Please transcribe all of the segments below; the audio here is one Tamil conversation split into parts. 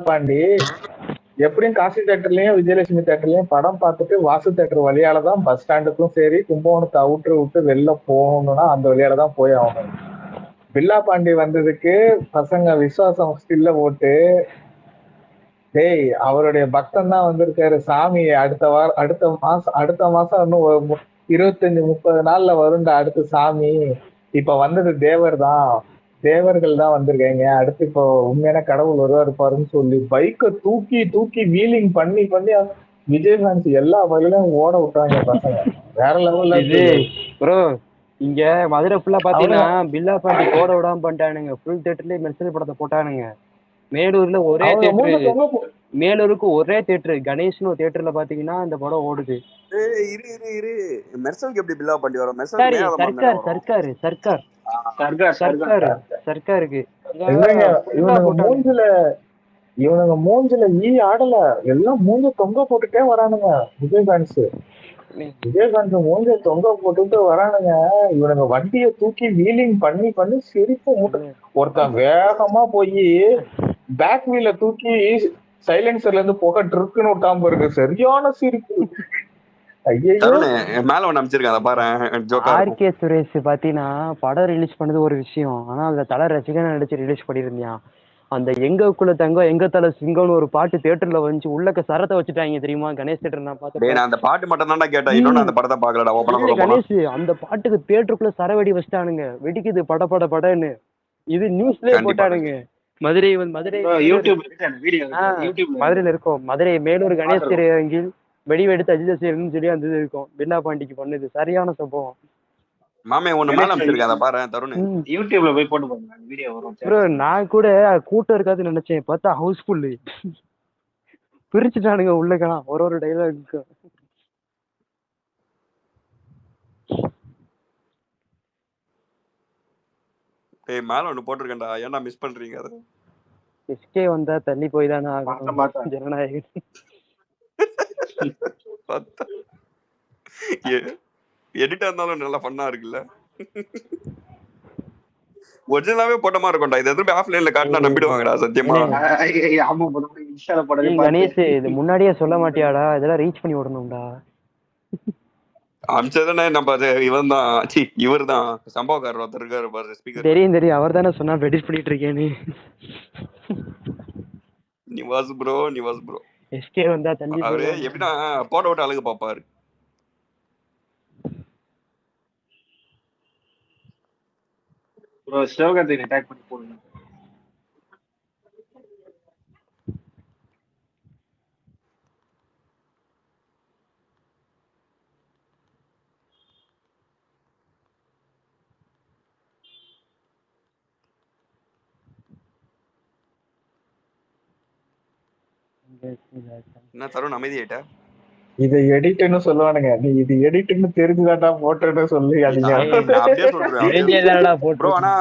பாண்டி எப்படியும் காசி தேட்டர்லயும் விஜயலட்சுமி தேட்டர்லயும் படம் பார்த்துட்டு வாசு தேட்டர் வழியாலதான் பஸ் ஸ்டாண்டுக்கும் சரி கும்பகோணத்தை அவுட்ரு விட்டு வெளில போகணும்னா அந்த வழியாலதான் போய் ஆகணும். பில்லா பாண்டி வந்ததுக்கு பசங்க விசுவாசம் ஸ்டில்ல போட்டு, டேய் அவருடைய பக்தன் தான் வந்திருக்காரு சாமி, அடுத்த வாரம் அடுத்த மாசம் இன்னும் 25-30 நாள்ல வருண்ட அடுத்த சாமி, இப்ப வந்தது தேவர் தான், தேவர்கள் தான் வந்திருக்காங்க, அடுத்து இப்போ உண்மையான கடவுள் வருவாரு பாருன்னு சொல்லி பைக்கை தூக்கி தூக்கி வீலிங் பண்ணி பண்ணி விஜயகாந்த் எல்லா வகையிலும் ஓட விட்டாங்க பசங்க. வேற லெவல்ல ப்ரோ இங்க மதுரை ஃபுல்லா பாத்தீங்கன்னா பில்லா பாண்டி போட விடாம பண்ணிட்டானுங்க. ஃபுல் தியேட்டர்லயே மெர்சல் படத்தை போட்டானுங்க. மேலூர்ல ஒரே தியேட்டர், மேலூருக்கு ஒரே தியேட்டர் கணேஷ்னு ஒரு தியேட்டர்ல பாத்தீங்கன்னா இந்த படம் ஓடுது. மெர்சலுக்கு எப்படி பில்லா பாண்டி வரும்? சர்க்காருக்கு இவனுங்க மூஞ்சில ஈ ஆடல, எல்லாம் மூஞ்ச தொங்க போட்டுட்டே வரானுங்க. விஜயகாந்த் மூஞ்ச தொங்க போட்டுட்டு வரானுங்க. இவனுங்க வண்டியை தூக்கி வீலிங் பண்ணி பண்ணி சிரிப்பு மூட்டை. ஒருத்தன் வேகமா போய் பேக் வீல தூக்கி சைலன்சர்ல இருந்து புகை ட்ருக்குன்னு விட்டாம பாருங்க, சரியான சிரிப்பு. ஆர்கே சுரேஷ் பாத்தீங்கன்னா படம் ரிலீஸ் பண்ணது ஒரு விஷயம், ஆனா அந்த தலை ரசிகன் நடிச்சு ரிலீஸ் பண்ணிருந்தான். அந்த எங்கக்குள்ள தங்கம் எங்க தலை சிங்கம்னு ஒரு பாட்டு தியேட்டர்ல வந்து உள்ளக்க சரத்தை வச்சுட்டாங்க தெரியுமா? கணேஷ் தியேட்டர் நான் பார்த்தேன். அந்த பாட்டு மட்டும் தான் கேட்டேன், அந்த படத்தை பார்க்கலடா. கணேஷ் அந்த பாட்டுக்கு தியேட்டருக்குள்ள சரவெடி வச்சிட்டானுங்க, வெடிக்குது பட பட படன்னு. இது நியூஸ்லயே போட்டானுங்க. மதுரையில இருக்கும், மதுரை மேலூர் கணேஷ் திரையரங்கில் வெடி வெடித்து அஜிதசேல்னு சொல்லி அந்த இது இருக்கும். பில்லா பாண்டிக்கு பண்ணது சரியான சம்பவம். மாமே ஒண்ணு மேல அமைச்சிருக்கேன், அதை பாரு தருண். யூடியூப்ல போய் போட்டு பாருங்க, வீடியோ வரும். ப்ரோ நான் கூட கூட்டம் இருக்காதுன்னு நினைச்சேன், பார்த்தா ஹவுஸ்ஃபுல். பிரிச்சுட்டானுங்க உள்ளக்கலாம் ஒரு டைலாக். டேய் மேல ஒன்னு போட்டுருக்கேன்டா, ஏன்டா மிஸ் பண்றீங்க? அது எஸ்கே வந்தா தள்ளி போய் தானே ஆகணும் ஜனநாயகன். எடிட்டா இருந்தாலும் நல்லா ஃபன்னா இருக்குல்ல. ஒரிஜினலாவே போட்ட மாதிரி இருக்கும்டா, இது எதுவும் ஆஃப்லைன்ல காட்டினா நம்பிடுவாங்கடா சத்தியமா. கணேஷ் இது முன்னாடியே சொல்ல மாட்டியாடா, இதெல்லாம் ரீச் பண்ணி விடணும்டா. அமிச்சதானே நம்ம இவன் தான், இவர் தான் சம்பவக்காரர் ஒருத்தர் இருக்காரு பாரு ஸ்பீக்கர். தெரியும் அவர் தானே சொன்னா எடிட் பண்ணிட்டு இருக்கேன்னு. நிவாஸ் ப்ரோ எஸ்கே வந்தா தள்ளி அவரு எப்படின்னா போட விட்டு அழகு பாப்பாரு. ப்ரோ சிவகார்த்திகை அட்டாக் பண்ணி போடுங்க. என்ன தருண் அமைதியாயிட்ட? இதை எடிட்னு சொல்லுவானுங்க, நீ இது எடிட்னு தெரிஞ்சுதான்டா போட்டோன்னு சொல்லி அப்படியே சொல்றேன் ப்ரோ. ஆனா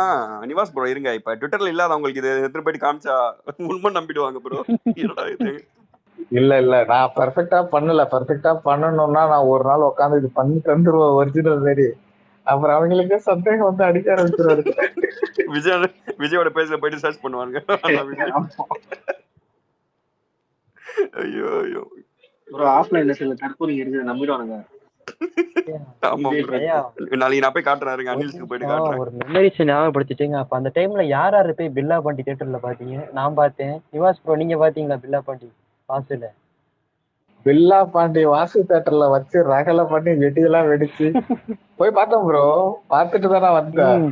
நிவாஸ் ப்ரோ இருங்க, இப்ப ட்விட்டர்ல இல்லாதவங்களுக்கு இது எடுத்து போயிட்டு காமிச்சா உண்மை நம்பிடுவாங்க ப்ரோ. இல்ல நான் பெர்ஃபெக்டா பண்ணல, பெர்ஃபெக்டா பண்ணணும்னா நான் ஒரு நாள் உட்காந்து இது பண்ணி தந்துருவேன் ஒரிஜினல் மாரி. அப்புறம் அவங்களுக்கு சந்தேகம் வந்து அடிக்க ஆரம்பிச்சிருவாரு. விஜயோட பேஜ்ல போயிட்டு சர்ச் பண்ணுவாங்க. ஐயோ ப்ரோ ஆஃப்லைன்ல சில தற்போது இருக்குது நம்பிடுவானுங்க. நாளைக்கு நான் போய் காட்டுறாருங்க, அனில்ஸ்க்கு போயிட்டு காட்டுறேன். ஒரு மெமரிஸ் ஞாபகப்படுத்திட்டீங்க. அப்ப அந்த டைம்ல யார் போய் பில்லா பாண்டி தியேட்டர்ல பாத்தீங்க? நான் பார்த்தேன். நிவாஸ் ப்ரோ நீங்க பாத்தீங்களா பில்லா பாண்டி வாசுல? பில்லா பாண்டி வாசு தேட்டர்ல வச்சு ரகலை பண்ணி வெடியெல்லாம் வெடிச்சு போய் பார்த்தோம் ப்ரோ. பார்த்துட்டு தானே வந்தேன்.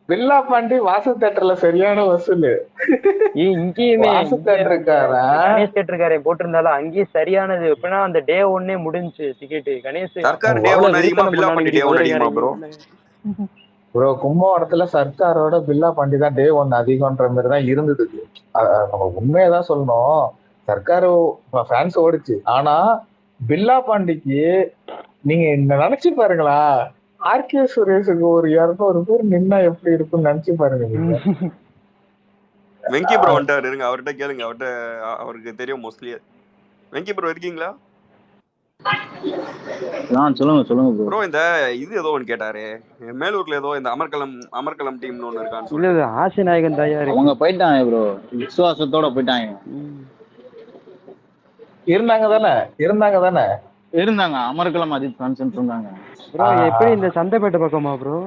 பில்லா பாண்டி வாசு தேட்டர்ல சரியான வசூலு. இங்கேயுமே வாசு தேட்டருக்காரே போட்டிருந்தாலும் அங்கேயும் சரியானது. எப்படின்னா அந்த டே ஒன்னே முடிஞ்சு டிக்கெட்டு கணேஷ் ப்ரோ. கும்பகோணத்துல சர்க்காரோட பில்லா பாண்டி தான் டே 1 அதிகம்ன்ற மாதிரி தான் இருந்தது. நம்ம உண்மையதான் சொல்லணும், சர்க்காரு ஃபேன்ஸ் ஓடிச்சு. ஆனா பில்லா பாண்டிக்கு நீங்க நினைச்சு பாருங்களா, ஆர்கே சுரேஷுக்கு ஒரு 200 பேர் நின்னா எப்படி இருக்கும்னு நினைச்சு பாருங்க. நீங்க வெங்கி ப்ரோ வந்துட்டாரு, இருங்க அவர்கிட்ட கேளுங்க, அவருக்கு தெரியும் மோஸ்ட்லி. வெங்கி ப்ரோ இருக்கீங்களா? சொல்லுங்க சொல்லுங்க ப்ரோ. ப்ரோ இந்த இது ஏதோ ஒன்று கேட்டாரு, மேலூர்ல ஏதோ இந்த அமர்கலம் டீம்னு ஒன்று இருக்கான்னு இல்ல சொல்லிட்டு. ஆசி நாயகன் தயா இருக்கு. அவங்க போயிட்டாங்க ப்ரோ, விசுவாசத்தோட போயிட்டாங்க. இருந்தாங்க தானே இருந்தாங்க, அமர்கலம் அஜித் ஃபேன்ஸ் இருந்தாங்க ப்ரோ. எப்படி இந்த சந்தைப்பேட்டை பக்கமா ப்ரோ?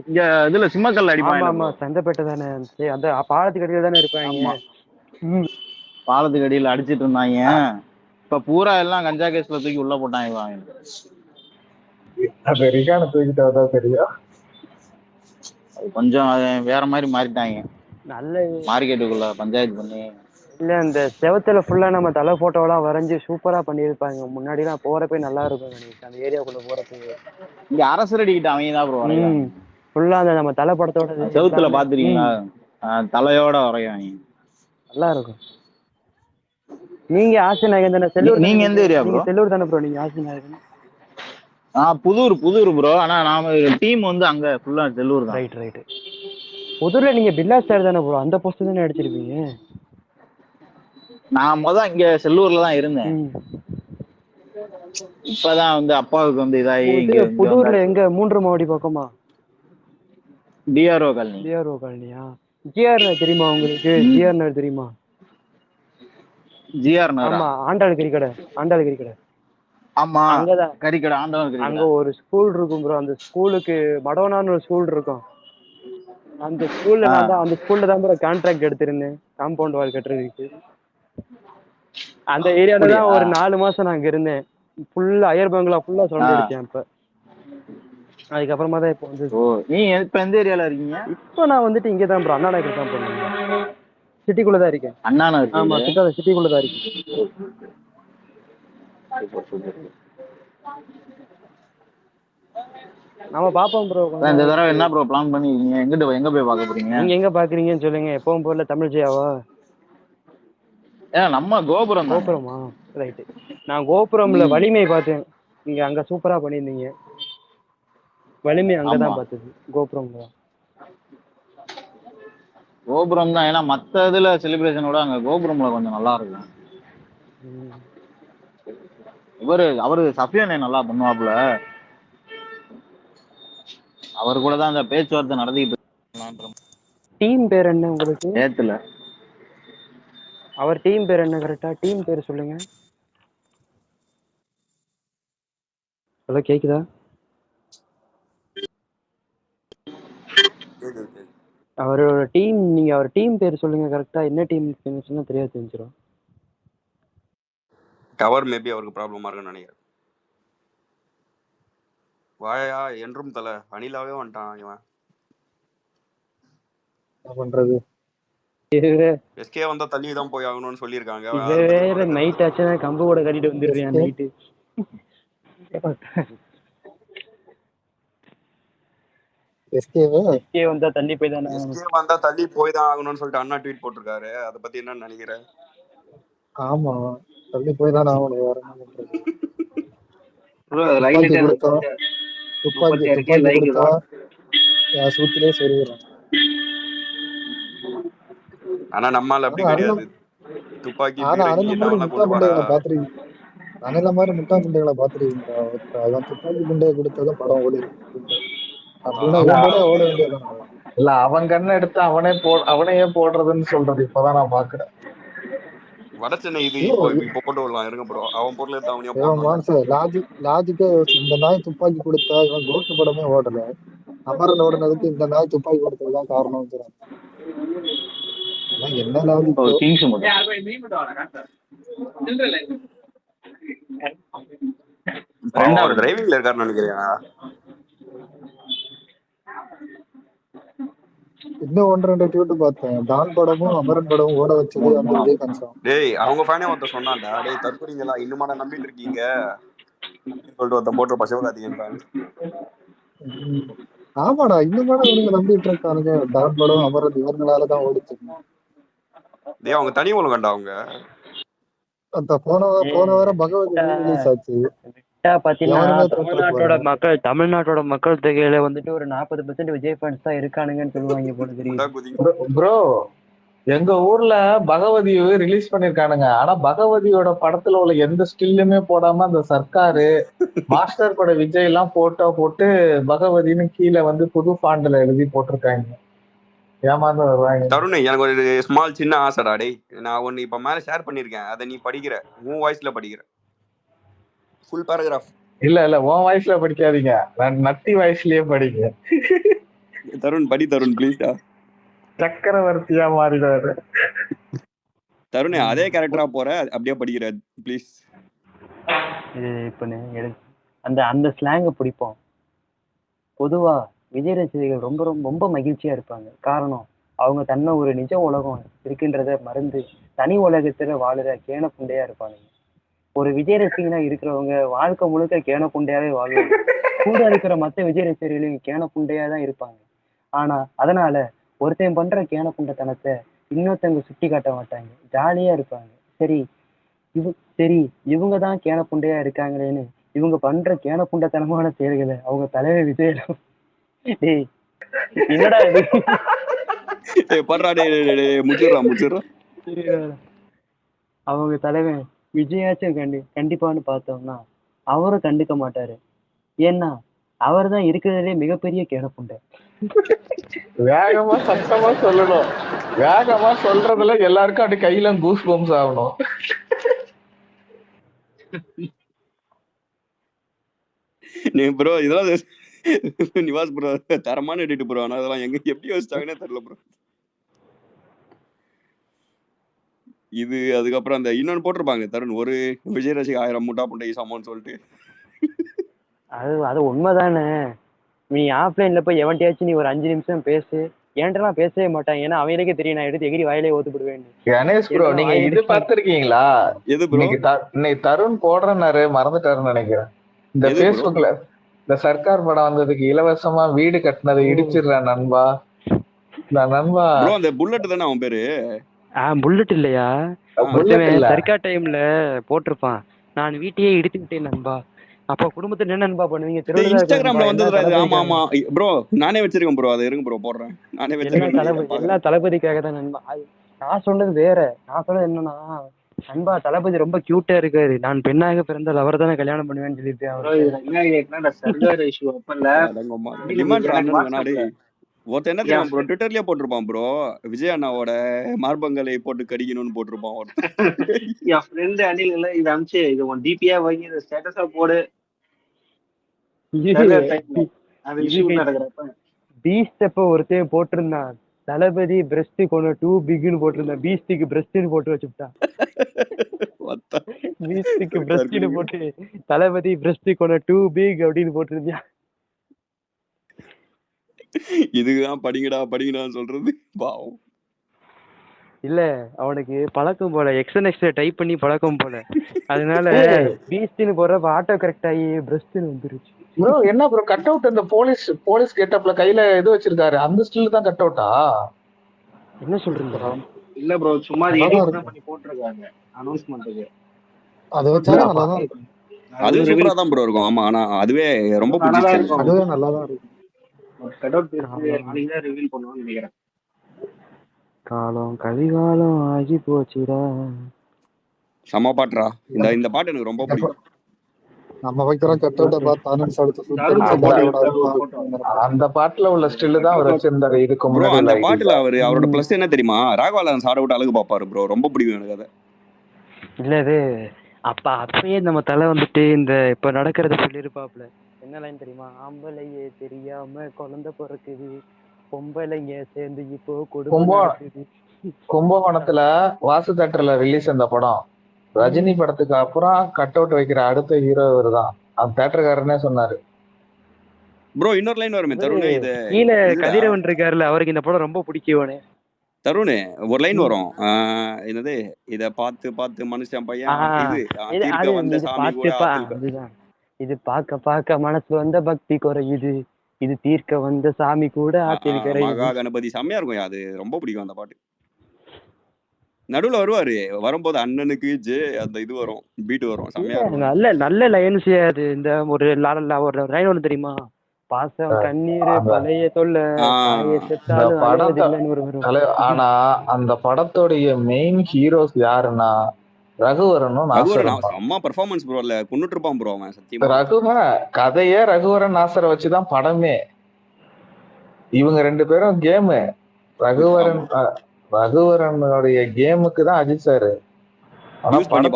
இங்க இதுல சிம்மக்கல்ல ஆமா அடிப்பாங்க ஆமா, ப்ரோ. சந்தைப்பேட்டை தானே. அந்த பாலத்துக்கு அடியில தானே இருப்பாங்க. ஆமா, பாலத்துக்கு அடியில அடிச்சிட்டு இருந்தாங்க. இப்ப பூரா எல்லாம் கஞ்சா கேஸ்ல தூக்கி உள்ள போட்டாங்க. அது ரிகான தூக்கிட்டாதான் தெரியும். கொஞ்சம் வேற மாதிரி மாறிட்டாங்க, நல்ல மார்க்கெட்டுக்குள்ள பஞ்சாயத்து பண்ணி. இல்ல இந்த செவத்துல ஃபுல்லா நம்ம தலை போட்டோலாம் வரைஞ்சி சூப்பரா பண்ணியிருப்பாங்க. முன்னாடி எல்லாம் போறப்ப நல்லா இருக்கும் அந்த ஏரியாக்குள்ள போறப்ப. இங்க அரசரடிக்கிட்ட அவங்க தான் ப்ரோ வரைவாங்க. ஃபுல்லா அந்த நம்ம தலை படத்தோட செவுத்துல பாத்துருக்கீங்களா, தலையோட வரைவாங்க, நல்லா இருக்கும். நீங்க ஆசி நாயகன் தானே? செல்லூர் நீங்க எந்த ஏரியா ப்ரோ? செல்லூர் தானே ப்ரோ நீங்க? ஆசி நாயகன் புதூர் ப்ரோ. ஆனா நாம டீம் வந்து அங்க ஃபுல்லா செல்லூர் தான். ரைட். புதூர்ல நீங்க பில்லா ஸ்டார் தானே ப்ரோ? அந்த போஸ்ட் தானே அடிச்சிருப்பீங்க. நான் இங்க செல்லூர்ல தான் இருந்தேன். இப்பதான் வந்து அப்பாவுக்கு வந்து இதாகி புதூர்ல எங்க 3 மாவடி பக்கமா? DRO colony. காலனியா? ஜிஆர் தெரியுமா உங்களுக்கு? ஜிஆர் தெரியுமா? ஜிஆர் நகரா? ஆமா, ஆண்டாள் கறிக்கடை. ஆமா, அங்கதான் கறிக்கடை, ஆண்டவன் கறிக்கடை. அங்க ஒரு ஸ்கூல் இருக்கும் ப்ரோ. அந்த ஸ்கூலுக்கு மடோனான்னு ஒரு ஸ்கூல் இருக்கும். அந்த ஸ்கூல்ல தான் ப்ரோ கான்ட்ராக்ட் எடுத்திருந்தேன், காம்பவுண்ட் வால் கட்டுறதுக்கு. அந்த ஏரியால தான் ஒரு 4 மாசம் நான் அங்க இருந்தேன். ஃபுல்லா அயர் பங்களா ஃபுல்லா சவுண்ட் அடிச்சேன். இப்ப அதுக்கப்புறமா தான் இப்போ வந்து. நீங்க இப்ப எந்த ஏரியால இருக்கீங்க? இப்போ நான் வந்துட்டு இங்க தான் ப்ரோ, அண்ணா நகர் தான் போறேன். சிட்டிக்குள்ள தான் இருக்கேன். அண்ணா நகர்? ஆமா, சிட்டிக்குள்ள தான் இருக்கேன். நம்ம பாப்போம் ப்ரோ. இந்த தடவை என்ன ப்ரோ பிளான் பண்ணிருக்கீங்க? எங்க போய் பார்க்க போறீங்க? நீங்க எங்க பாக்குறீங்கன்னு சொல்லுங்க. எப்பவும் போல தமிழ் ஜெயாவா? நம்ம கோபுரமா? ரைட். நான் கோபுரம்ல வலிமை பார்த்தேன். நீங்க அங்க சூப்பரா பண்ணிருந்தீங்க. வலிமை அங்கதான் பார்த்தது, கோபுரம்ல. கோபுரம் தான். ஏன்னா மத்த இதுல செலிப்ரேஷனோட அங்க கோபுரம்ல கொஞ்சம் நல்லா இருக்கும். அவரு சஃபியானே நல்லா பண்ணுவாப்ல. அவர் கூட தான் அந்த பேச்சுவார்த்தை நடத்திட்டு. டீம் பேர் என்ன உங்களுக்கு? ஏத்துல அவர் டீம் பேர் என்ன? கரெக்டா டீம் பேர் சொல்லுங்க. ஹலோ, கேக்குதா? அவரோட டீம், நீங்க அவர் டீம் பேர் சொல்லுங்க கரெக்டா. என்ன டீம் சொன்னா தெரியாது, தெரிஞ்சிடும். டவர் மேபி அவருக்கு ப்ராப்ளமா இருக்குன்னு நினைக்கிறேன். வாயா என்றும் தலை அணிலாவே வந்துட்டான் இவன். என்ன பண்றது? எஸ்கே வந்தா தள்ளி தான் போய் ஆகணும்னு சொல்லியிருக்காங்க. வேற நைட் ஆச்சுன்னா கம்பு கூட கட்டிட்டு வந்துடுறேன் நைட்டு. எஸ்கே வந்தா தள்ளி போய் தானே ஆகணும். எஸ்கே வந்தா தள்ளி போய் தான் ஆகணும்னு சொல்லிட்டு அண்ணா ட்வீட் போட்டிருக்காரு. அதை பத்தி என்ன நினைக்கிறேன்? ஆமா, தள்ளி போய் தானே ஆகணும். வேற என்ன பண்றது? துப்பாக்கி கொடுத்தா சூத்திலே சொல்லிடுறேன். ஆனா நம்மால அப்படி கிடையாது. துப்பாக்கி பீரங்கி எல்லாம் கொண்டு வாடா. அனில மாதிரி முட்டா குண்டைகளை பாத்துருக்கீங்களா? அவன் துப்பாக்கி குண்டையை கொடுத்ததும் படம் ஓடி அப்படின்னா இவன் கூட ஓட வேண்டியதான். இல்ல, அவன் கண்ணை எடுத்து அவனையே போடுறதுன்னு சொல்றது இப்பதான் நான் பாக்குறேன். வடச்சென்னை இது இப்போ போட்டு விடலாம் இருங்க ப்ரோ. அவன் பொருள் எடுத்து அவனையும் லாஜிக்கா இந்த நாய் துப்பாக்கி கொடுத்தா இவன் கோட்டு படமே ஓடல. அமரன் ஓடுனதுக்கு இந்த நாய் துப்பாக்கி கொடுத்ததுதான் காரணம். என்ன லாஜிக்? டிரைவிங்ல இருக்காருன்னு நினைக்கிறேன். இன்னும் 1-2 ட்வீட் பார்த்தேன். டான் படமும் அமரன் படமும் ஓட வச்சது அந்த விஜய் கன்சம். டேய் அவங்க ஃபேனே ஒருத்த சொன்னான்டா, டேய் தற்கொலைங்களா இன்னுமாடா நம்பிட்டு இருக்கீங்க சொல்லிட்டு ஒருத்த போட்டு சிவகார்த்திகேயன் ஃபேன். ஆமாடா, இன்னுமாடா இவனுங்க நம்பிட்டு இருக்கானுங்க. டான் படம் அமரன் இவங்களாலதான் ஓடிச்சு. டேய் அவங்க தனி உலகம்டா. அவங்க அந்த போன வாரம் பகவத் ரிலீஸ் ஆச்சு. தமிழ்நாட்டோட மக்கள் தொகையில வந்துட்டு ஒரு 40% விஜய் ஃபேன்ஸ் தான் இருக்கானுங்கன்னு சொல்லுவாங்க போல தெரியுது. ப்ரோ, எங்க ஊர்ல பகவதி ரிலீஸ் பண்ணிருக்கானுங்க. ஆனா பகவதியோட படத்துல உள்ள எந்த ஸ்டில்லுமே போடாம அந்த சர்க்காரு மாஸ்டர் பட விஜய் எல்லாம் போட்டோ போட்டு பகவதின்னு கீழே வந்து புது ஃபாண்ட்ல எழுதி போட்டிருக்காங்க. ஏமாந்து வருவாங்க. தருண் எனக்கு ஒரு ஸ்மால் சின்ன ஆசைடா டேய். நான் ஒன்னு இப்ப மேல ஷேர் பண்ணிருக்கேன். அதை நீ படிக்கிற, உன் வாய்ஸ்ல படிக்கிற, ஃபுல் பேராகிராஃப். இல்ல இல்ல உன் வாய்ஸ்ல படிக்காதீங்க, நட்டி வாய்ஸ்லயே படிங்க. தருண் படி தருண் ப்ளீஸ்டா. சக்கரவர்த்தியா மாறிடுவாரு தருண். அதே கேரக்டரா போற, அப்படியே படிக்கிற ப்ளீஸ். இது இப்ப அந்த அந்த ஸ்லாங்கை பிடிப்போம். பொதுவா விஜய் ரசிகர்கள் ரொம்ப ரொம்ப ரொம்ப மகிழ்ச்சியா இருப்பாங்க. காரணம், அவங்க தன்னை ஒரு நிஜ உலகம் இருக்குன்றத மறந்து தனி உலகத்துல வாழுற கேன புண்டையா இருப்பாங்க. ஒரு விஜய் ரசிகனா இருக்கிறவங்க வாழ்க்கை முழுக்க கேன புண்டையாவே வாழ்வாங்க. கூட இருக்கிற மற்ற விஜய் ரசிகர்களையும் கேன புண்டையா தான் இருப்பாங்க. ஆனா அதனால ஒருத்தன் பண்ற கேன புண்டத்தனத்தை இன்னொருத்தவங்க சுட்டி காட்ட மாட்டாங்க, ஜாலியா இருப்பாங்க. சரி சரி இவங்க தான் கேன புண்டையா இருக்காங்களேன்னு இவங்க பண்ற கேன புண்டத்தனமான செயல்களை அவங்க தலைவர் விஜய் டேய் என்னடா இது படுறா டேய் முச்சிடுறா. அவங்க தலைவன் விஜயாச்சும் கண்டிப்பான்னு பார்த்தோம்னா அவரும் கண்டுக்க மாட்டாரு. ஏன்னா அவர் தான் இருக்கிறதுலே மிகப்பெரிய கேனப்புண்டை. வேகமா சத்தமா சொல்லணும். வேகமா சொல்றதுல எல்லாருக்கும் அப்படி கையில கூஸ் பம்ஸ் ஆகணும். நீ ப்ரோ இதெல்லாம் நிவாஸ் ப்ரோ தரமான எடிட் ப்ரோ. ஆனா அதெல்லாம் எங்க எப்படி யோசிச்சாங்கன்னே தெரியல ப்ரோ. இது அதுக்கப்புறம் அந்த இன்னொன்னு போட்டிருப்பாங்க தருண், ஒரு விஜய் ரசிக 1000 முட்டா புண்டை சமம்னு சொல்லிட்டு. அது உண்மைதானே. நீ ஆஃப்லைன்ல போய் எவன்டையாச்சும் நீ ஒரு 5 நிமிஷம் பேசு, என்கிட்டலாம் பேசவே மாட்டான். ஏன்னா அவங்களுக்கே தெரியும் நான் எடுத்து எகிரி வாயிலே ஓத்துப்படுவேன். கணேஷ் ப்ரோ நீங்க இது பார்த்திருக்கீங்களா? இன்னைக்கு தருண் போடுறனாரு மறந்துட்டாருன்னு நினைக்கிறேன். இந்த பேஸ்புக்ல இந்த சர்க்கார் படம் வந்ததுக்கு இலவசமா வீடு கட்டினதை இடிச்சிடுறேன் நண்பா. நண்பா அந்த புல்லட் தானே அவன் பேரு? புல்லட் இல்லையா? சர்க்கார் டைம்ல போட்டிருப்பான், நான் வீட்டையே இடிச்சுக்கிட்டேன் நண்பா. அப்ப குடும்பத்துல என்ன நண்பா பண்ணுவீங்க? இன்ஸ்டாகிராம்ல வந்தது. ஆமா ஆமா ப்ரோ நானே வச்சிருக்கேன் ப்ரோ. அதை இருங்க ப்ரோ போடுறேன். நானே வச்சிருக்கேன். எல்லாம் தளபதிக்காக தான் நண்பா. நான் சொன்னது வேற. நான் சொன்னது என்னன்னா, நண்பா தளபதி ரொம்ப கியூட்டா இருக்காரு, நான் பெண்ணாக பிறந்தால் அவர் தானே கல்யாணம் பண்ணுவேன்னு சொல்லியிருக்கேன். ஒருத்த என்ன தெரியும் ப்ரோ, ட்விட்டர்லயே போட்டிருப்பான் ப்ரோ, விஜய் அண்ணாவோட மார்பங்களை போட்டு கடிக்கணும்னு போட்டிருப்பான் ஒருத்தன். என் ஃப்ரெண்ட் அணில இது அமிச்சு இது உன் டிபியா வாங்கி இந்த ஸ்டேட்டஸா போடு. பீஸ்ட் ஒருத்தையும் போட்டிருந்தான், தளபதி பிரஸ்ட் கொண்டு டூ பிக்னு போட்டிருந்தான், பீஸ்டுக்கு பிரஸ்ட்னு போட்டு வச்சுட்டான். பீஸ்டுக்கு பிரஸ்ட்னு போட்டு தளபதி பிரஸ்ட் கொண்டு டூ பிக் அப்படின்னு போட்டிருந்தான். இதுதான் படிங்கடான்னு சொல்றது பாவம். இல்ல அவனுக்கு பழக்கம் போல, எக்ஸ்என்எக்ஸ் டைப் பண்ணி பழக்கம் போல, அதனால பீஸ்ட்னு போறப்ப ஆட்டோ கரெக்ட் ஆகி பிரஸ்ட்னு வந்துருச்சு. ப்ரோ என்ன ப்ரோ கட் அவுட் இந்த போலீஸ் கெட்டப்ல கையில இது வச்சிருக்காரு, அந்த ஸ்டில் தான் கட் அவுட்டா? என்ன சொல்றீங்க? இல்ல ப்ரோ சும்மா எடிட் பண்ணி போட்டுருக்காங்க அனௌன்ஸ்மென்ட்க்கு. அது வச்சா நல்லா தான் இருக்கும். அது சூப்பரா தான் ப்ரோ இருக்கும். ஆமா ஆனா அதுவே ரொம்ப பிடிச்சிருச்சு. அதுவே நல்லா தான் இருக்கும். கட் அவுட் நாளைக்கு தான் ரிவீல் பண்ணுவான்னு நினைக்கிறேன். காலம் கலிகாலம் ஆகி போச்சுடா. சம பாட்டுடா. இந்த பாட்டு எனக்கு ரொம்ப பிடிக்கும். நம்ம வைக்கிற கட் அவுட் பார்த்து அந்த பாட்டுல உள்ள ஸ்டில் தான் அவர் வச்சிருந்தாரு. இதுக்கு முன்னாடி அந்த பாட்டுல அவரோட பிளஸ் என்ன தெரியுமா, ராகவாலன் சாட விட்டு அழகு பாப்பாரு ப்ரோ. ரொம்ப பிடிக்கும் எனக்கு அதை. இல்ல அது அப்பயே நம்ம தலை வந்துட்டு இந்த இப்ப நடக்கிறத சொல்லிருப்பாப்ல. என்ன லைன் தெரியுமா? ஆம்பளையே தெரியாம குழந்தை பிறக்குது, பொம்பளைங்க சேர்ந்து இப்போ கும்பகோணத்துல வாசு தேட்டர்ல ரிலீஸ் அந்த படம். ரஜினி படத்துக்கு அப்புறம் கட் அவுட் வைக்கிற அடுத்த ஹீரோ இவர் தான். அந்த தேட்டருக்காரனே சொன்னாரு. ப்ரோ இன்னொரு லைன் வருமே தருண், இது கீழே கதிரவன் இருக்காருல்ல, அவருக்கு இந்த படம் ரொம்ப பிடிக்குவனே. தருண் ஒரு லைன் வரும், என்னது இத பார்த்து மனுஷன் பையன் இது வந்த சாமி கூட இது பார்க்க மனசு வந்த பக்தி குறையுது, இது தீர்க்க வந்த சாமி கூட ஆத்தில் கரையுது. மகா கணபதி செம்மையா இருக்கும். அது ரொம்ப பிடிக்கும் அந்த பாட்டு. நடுவுல வருவாரு, வரும்போது அண்ணனுக்கு அந்த இது வரும், பீட் வரும், செம்மையா இருக்கும். நல்ல லைன்ஸ் அது. இந்த ஒரு லைன் ஒன்று தெரியுமா, பாசம் கண்ணீர் அந்த பழைய தொல்லை தாயை ஆஹ் இந்த செத்தாலும் படத்தை அழுவதில்லைன்னு ஒரு வரும். ஆனா அந்த படத்தோடைய மெயின் ஹீரோஸ் யாருன்னா ரகுவரனும் ரகுவரன் நாசரும் தான். செம்ம பெர்ஃபார்மன்ஸ் ப்ரோ. இல்ல கொண்டுட்டு இருப்பான் ப்ரோ அவன் சத்தியமா. கதையே ரகுவரன் நாசரை வச்சுதான் படமே. இவங்க 2 பேரும் கேமு. ரகுவரன் ரகுவரனுடைய கேமுக்கு தான் அஜித் சார். ஆனா யூஸ் பண்ணி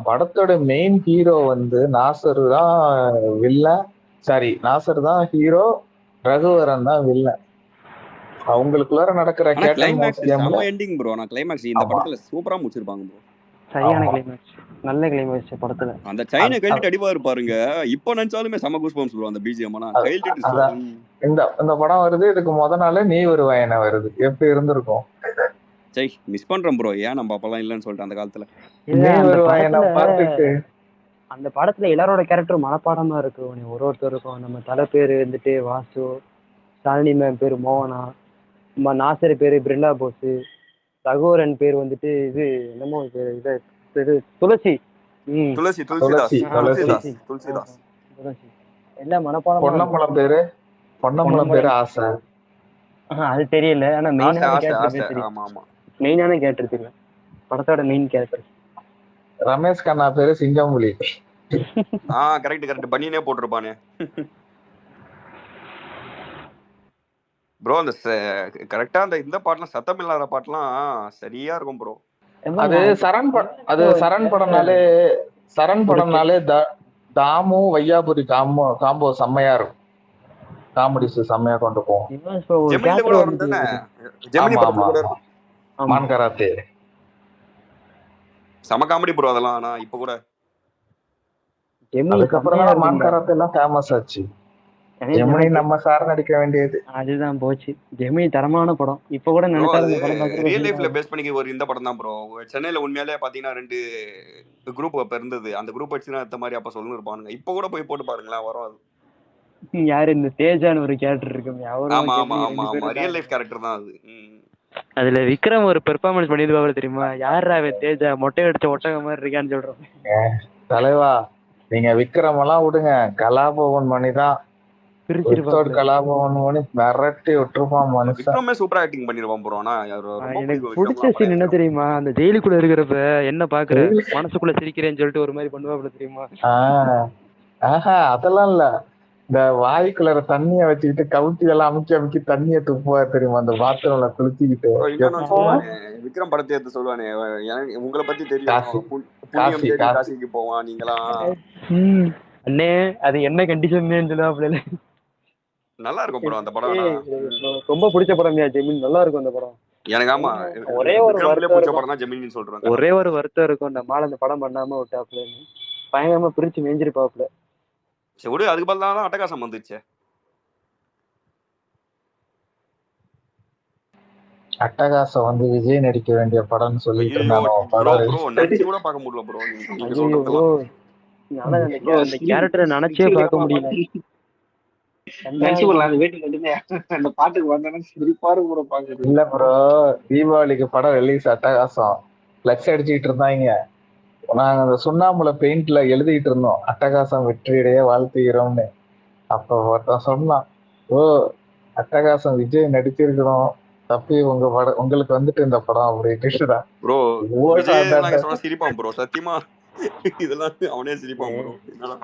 படத்தோட மெயின் ஹீரோ வந்து நாசர் தான் வில்லன். சாரி, நாசர் தான் ஹீரோ, ரகுவரன் தான் வில்லன். அவங்களுக்குள்ளார நடக்கிற கேட்டன் மவுஸ் கேம்ல செம்ம எண்டிங் ப்ரோ. நான் கிளைமாக்ஸ் இந்த படத்துல சூப்பரா முடிச்சிருப்பாங்க ப்ரோ. சரியான கிளைமேக்ஸ், நல்ல கிளைமேக்ஸ் படத்துல. அந்த சைனை கழட்டிட்டு அடிப்பாரு பாருங்க. இப்போ நினைச்சாலுமே செம கூஸ் பம்ப்ஸ் ப்ரோ அந்த பிஜிஎம். ஆனா கழட்டிட்டு இந்த படம் வருது, இதுக்கு முத நாள் நீ வருவாயன வருது. எப்படி இருந்திருக்கும்? சை மிஸ் பண்றோம் ப்ரோ. ஏன் நம்ம அப்பெல்லாம் இல்லன்னு சொல்லிட்டு அந்த காலத்துல நீ வருவாயன பார்த்துட்டு அந்த படத்துல எல்லாரோட கேரக்டர் மனப்பாடமா இருக்கு. ஒருத்தருக்கும் நம்ம தலை பேரு வந்துட்டு வாசு, சாலினி மேம் பேரு மோகனா, நாசர் பேரு பிருந்தா போஸ், ரகுவரன் பேர் வந்துட்டு இது என்னமோ இது துளசி. துளசிதாஸ். எல்லாம் மனப்பாடம். பொன்னம்பலம் பேரு ஆசை. அது தெரியல. ஆனா மெயினான கேரக்டர் தெரியும். மெயினான கேரக்டர் தெரியல. படத்தோட மெயின் கேரக்டர் ரமேஷ் கண்ணா பேரு சிங்கம்புலி. கரெக்ட் பண்ணினே போட்டிருப்பானே ப்ரோ. அந்த கரெக்டா அந்த இந்த பாட்டுலாம் சத்தம் இல்லாத பாட்டுலாம் சரியா இருக்கும் ப்ரோ. அது சரண் படம்னாலே தாமு வையாபுரி காம்போ செம்மையா இருக்கும். காமெடிஸ் செம்மையா கொண்டு போவோம். மான் கராத்தே செம காமெடி ப்ரோ அதெல்லாம். ஆனா இப்ப கூட அதுக்கப்புறம் தான் மான் கராத்தே எல்லாம் ஃபேமஸ் ஆச்சு. ஜெமினி நம்ம சார் நடிக்க வேண்டியது. அதுதான் போச்சு. ஜெமினி தரமான படம். இப்ப கூட ரியல் லைஃப்ல பேஸ் பண்ணி ஒரு இந்த படம் தான் ப்ரோ. சென்னையில உண்மையாலே பாத்தீங்கன்னா 2 குரூப் அப்ப இருந்தது. அந்த குரூப் வச்சுன்னா அந்த மாதிரி அப்ப சொல்லணும் இருப்பானுங்க. இப்ப கூட போய் போட்டு பாருங்களேன் வரும். அது யாரு இந்த தேஜான்னு ஒரு கேரக்டர் இருக்கு. ஆமா ரியல் லைஃப் கேரக்டர் தான் அது. அதுல விக்ரம் ஒரு பெர்ஃபார்மன்ஸ் பண்ணிருப்பாரு தெரியுமா? யாரா தேஜா மொட்டை அடிச்ச ஒட்டக மாதிரி இருக்கான்னு சொல்றேன். தலைவா, நீங்க விக்ரம் எல்லாம் விடுங்க, கலாபவன் மணிதான் கலாபவன் மணி மிரட்டி விட்டுருப்பான் மனுஷன். விக்ரமே சூப்பரா ஆக்டிங் பண்ணிருப்பான் ப்ரோ. ஆனா எனக்கு பிடிச்ச சீன் என்ன தெரியுமா? அந்த ஜெயிலுக்குள்ள இருக்கிறப்ப என்ன பாக்குற மனசுக்குள்ள சிரிக்கிறேன்னு சொல்லிட்டு ஒரு மாதிரி பண்ணுவாப்ல தெரியுமா? அதெல்லாம் இல்ல, இந்த வாய்க்குள்ள தண்ணிய வச்சுக்கிட்டு கவுட்டி எல்லாம் அமுக்கி தண்ணிய துப்புவா தெரியுமா? அந்த பாத்ரூம்ல குளிச்சுக்கிட்டு விக்ரம் படத்தை எடுத்து சொல்லுவானே, உங்களை பத்தி தெரியும், காசிக்கு போவான் நீங்களாம் அண்ணே அது என்ன கண்டிஷன் சொல்லுவாப்ல. நல்லா இருக்கும் படம் அந்த படம். ரொம்ப பிடிச்ச படம் ஜெமினி. நல்லா இருக்கும் அந்த படம் எனக்கு. ஆமா, ஒரே ஒரு வருத்தம் தான் ஜெமினி சொல்றாங்க. ஒரே ஒரு வருத்தம் இருக்கும், இந்த மாலை அந்த படம் பண்ணாம விட்டாப்ல. பயங்கரமா பிரிச்சு மேஞ்சிருப்பாப்ல. சரி, அதுக்கு பதிலா தான் அட்டகாசம் வந்துச்சு. அட்டகாசம் வந்து விஜய் நடிக்க வேண்டிய படம்னு சொல்லிட்டு இருந்தானோ. நினைச்சு கூட பார்க்க முடியல ப்ரோ. அந்த கேரக்டரை நினைச்சே பார்க்க முடியல. அந்த பாட்டுக்கு வந்தானே சிரிப்பாரு ப்ரோ பாக்குறது. இல்ல ப்ரோ, தீபாவளிக்கு படம் ரிலீஸ் அட்டகாசம் பிளக்ஸ் அடிச்சுட்டு இருந்தாங்க. நாங்க அந்த சுண்ணாம்புல பெயிண்ட்ல எழுதிட்டு இருந்தோம், அட்டகாசம் வெற்றியிடையே வாழ்த்துகிறோம்னு. அப்ப ஒருத்தன் சொன்னான், ஓ அட்டகாசம் விஜய் நடிச்சிருக்கிறோம், தப்பி உங்களுக்கு வந்துட்டு இந்த படம் அப்படின்ட்டு ப்ரோ. சிரிப்பான் ப்ரோ சத்தியமா. இதெல்லாம் அவனே சிரிப்பான் ப்ரோ.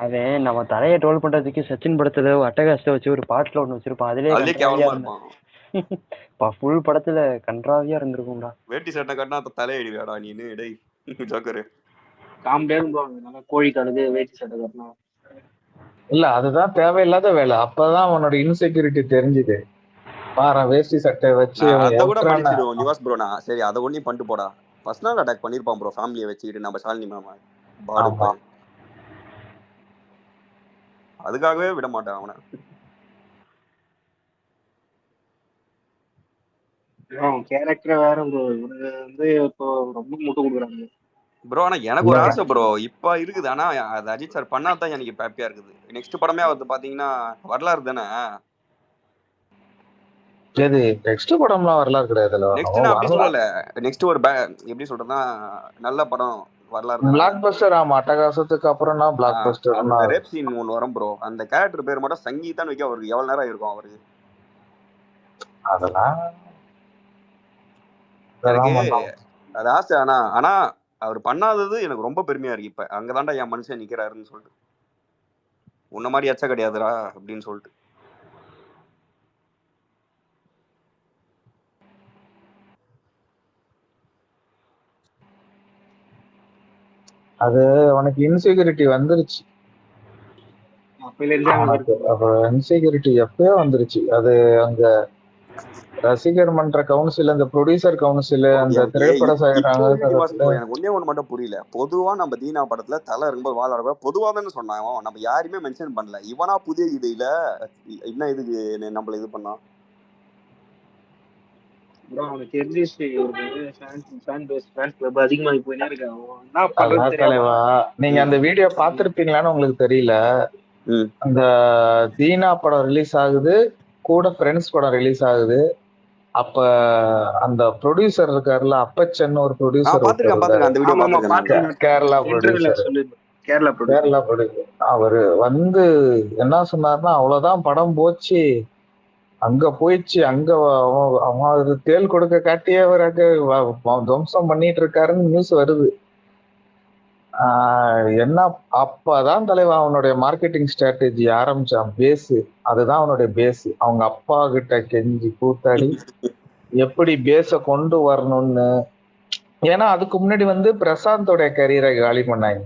அவன் நம்ம தலையை ட்ரோல் பண்றதுக்கு சச்சின் படத்துல அட்டகாசத்தை வச்சு ஒரு பாட்டுல ஒண்ணு வச்சிருப்பான். அதுலயே கேவலமா இருப்பான். ஃபுல் படத்துல கன்றாவியா இருந்திருக்கும்டா. வேட்டி சட்டை கட்டினா தலையடிவியாடா நீனு டேய் ஜோக்கரு. கோழி கழுது வேட்டி சட்டை கட்டினா இல்ல, அதுதான் தேவையில்லாத வேலை. அப்பதான் அவனோட இன்செக்யூரிட்டி தெரிஞ்சுது. பாரு வேஷ்டி சட்டை வச்சு அதை கூட பண்ணிச்சிடுவோம் நிவாஸ் ப்ரோ. நான் சரி அதை ஒன்னும் பண்ணிட்டு போடா. பர்சனல் அட்டாக் பண்ணிருப்பான் ப்ரோ ஃபேமிலியை வச்சுக்கிட்டு. நம்ம ஷாலினி மாமா அதுக்காகவே விட மாட்டான் அவனை. கேரக்டர் வேற ப்ரோ. இவங்க வந்து இப்போ ரொம்ப முட்டு கொடுக்குறாங்க ப்ரோ. ஆனா எனக்கு ஒரு ஆசை ப்ரோ இப்ப இருக்குது. ஆனா அது அஜித் சார் பண்ணாதான் எனக்கு ஹாப்பியா இருக்குது. நெக்ஸ்ட் படமே வந்து பாத்தீங்கன்னா வரலாறு தானே. நெக்ஸ்ட் படம்லாம் வரலாறு கிடையாது. நெக்ஸ்ட் நான் அப்படி சொல்லல. நெக்ஸ்ட் ஒரு எப்படி சொல்றதுன்னா நல்ல படம் வரலாறு தானே. பிளாக் பஸ்டர். ஆமா, அட்டகாசத்துக்கு அப்புறம் தான் பிளாக் பஸ்டர். அவரோட ரேப் சீன் ஒன்று வரும் ப்ரோ. அந்த கேரக்டர் பேர் மட்டும் சங்கீதான்னு வைக்க அவருக்கு எவ்வளவு நேரம் இருக்கும் அவருக்கு. அதெல்லாம் எனக்கு அது ஆசை. ஆனா அவர் பண்ணாதது எனக்கு ரொம்ப பெருமையா இருக்கு. இப்ப அங்கதான்டா என் மனுஷன் நிக்கிறாருன்னு சொல்லிட்டு, உன்ன மாதிரி எச்ச கிடையாதுடா அப்படின்னு சொல்லிட்டு. அது உனக்கு இன்செக்யூரிட்டி வந்துருச்சு. இன்செக்யூரிட்டி எப்பயோ வந்துருச்சு. அது அங்க ரசிகர் மன்ற கவுன்சில், அந்த ப்ரொடியூசர் கவுன்சில், அந்த திரைப்பட எனக்கு ஒன்னே ஒண்ணு மட்டும் புரியல. பொதுவா நம்ம தீனா படத்துல தலை இருக்கும்போது வாழ பொதுவா தானே சொன்னாங்க, நம்ம யாருமே மென்ஷன் பண்ணல. இவனா புதிய இதுல என்ன இதுக்கு நம்மள இது பண்ணா நீங்க அந்த வீடியோ பாத்திருப்பீங்களான்னு உங்களுக்கு தெரியல. அந்த தீனா படம் ரிலீஸ் ஆகுது, கூட ஃப்ரெண்ட்ஸ் படம் ரிலீஸ் ஆகுது. அப்ப அந்த ப்ரொடியூசர் இருக்காருல்ல, அப்பச்சன் ஒரு ப்ரொடியூசர், கேரளா ப்ரொடியூசர். அவரு வந்து என்ன சொன்னாருன்னா, அவ்வளவுதான் படம் போச்சு, அங்க போயிடுச்சு, அங்க அவன் தேல் கொடுக்க காட்டியே அவர் துவம்சம் பண்ணிட்டு இருக்காருன்னு நியூஸ் வருது. என்ன அப்பதான் தலைவா அவனுடைய மார்க்கெட்டிங் ஸ்ட்ராட்டஜி ஆரம்பிச்சான். பேஸ் அதுதான் அவனுடைய பேஸ். அவங்க அப்பா கிட்ட கெஞ்சி கூத்தாடி எப்படி பேஸ கொண்டு வரணும்னு. ஏன்னா அதுக்கு முன்னாடி வந்து பிரசாந்தோடைய கரியரை காலி பண்ணாங்க.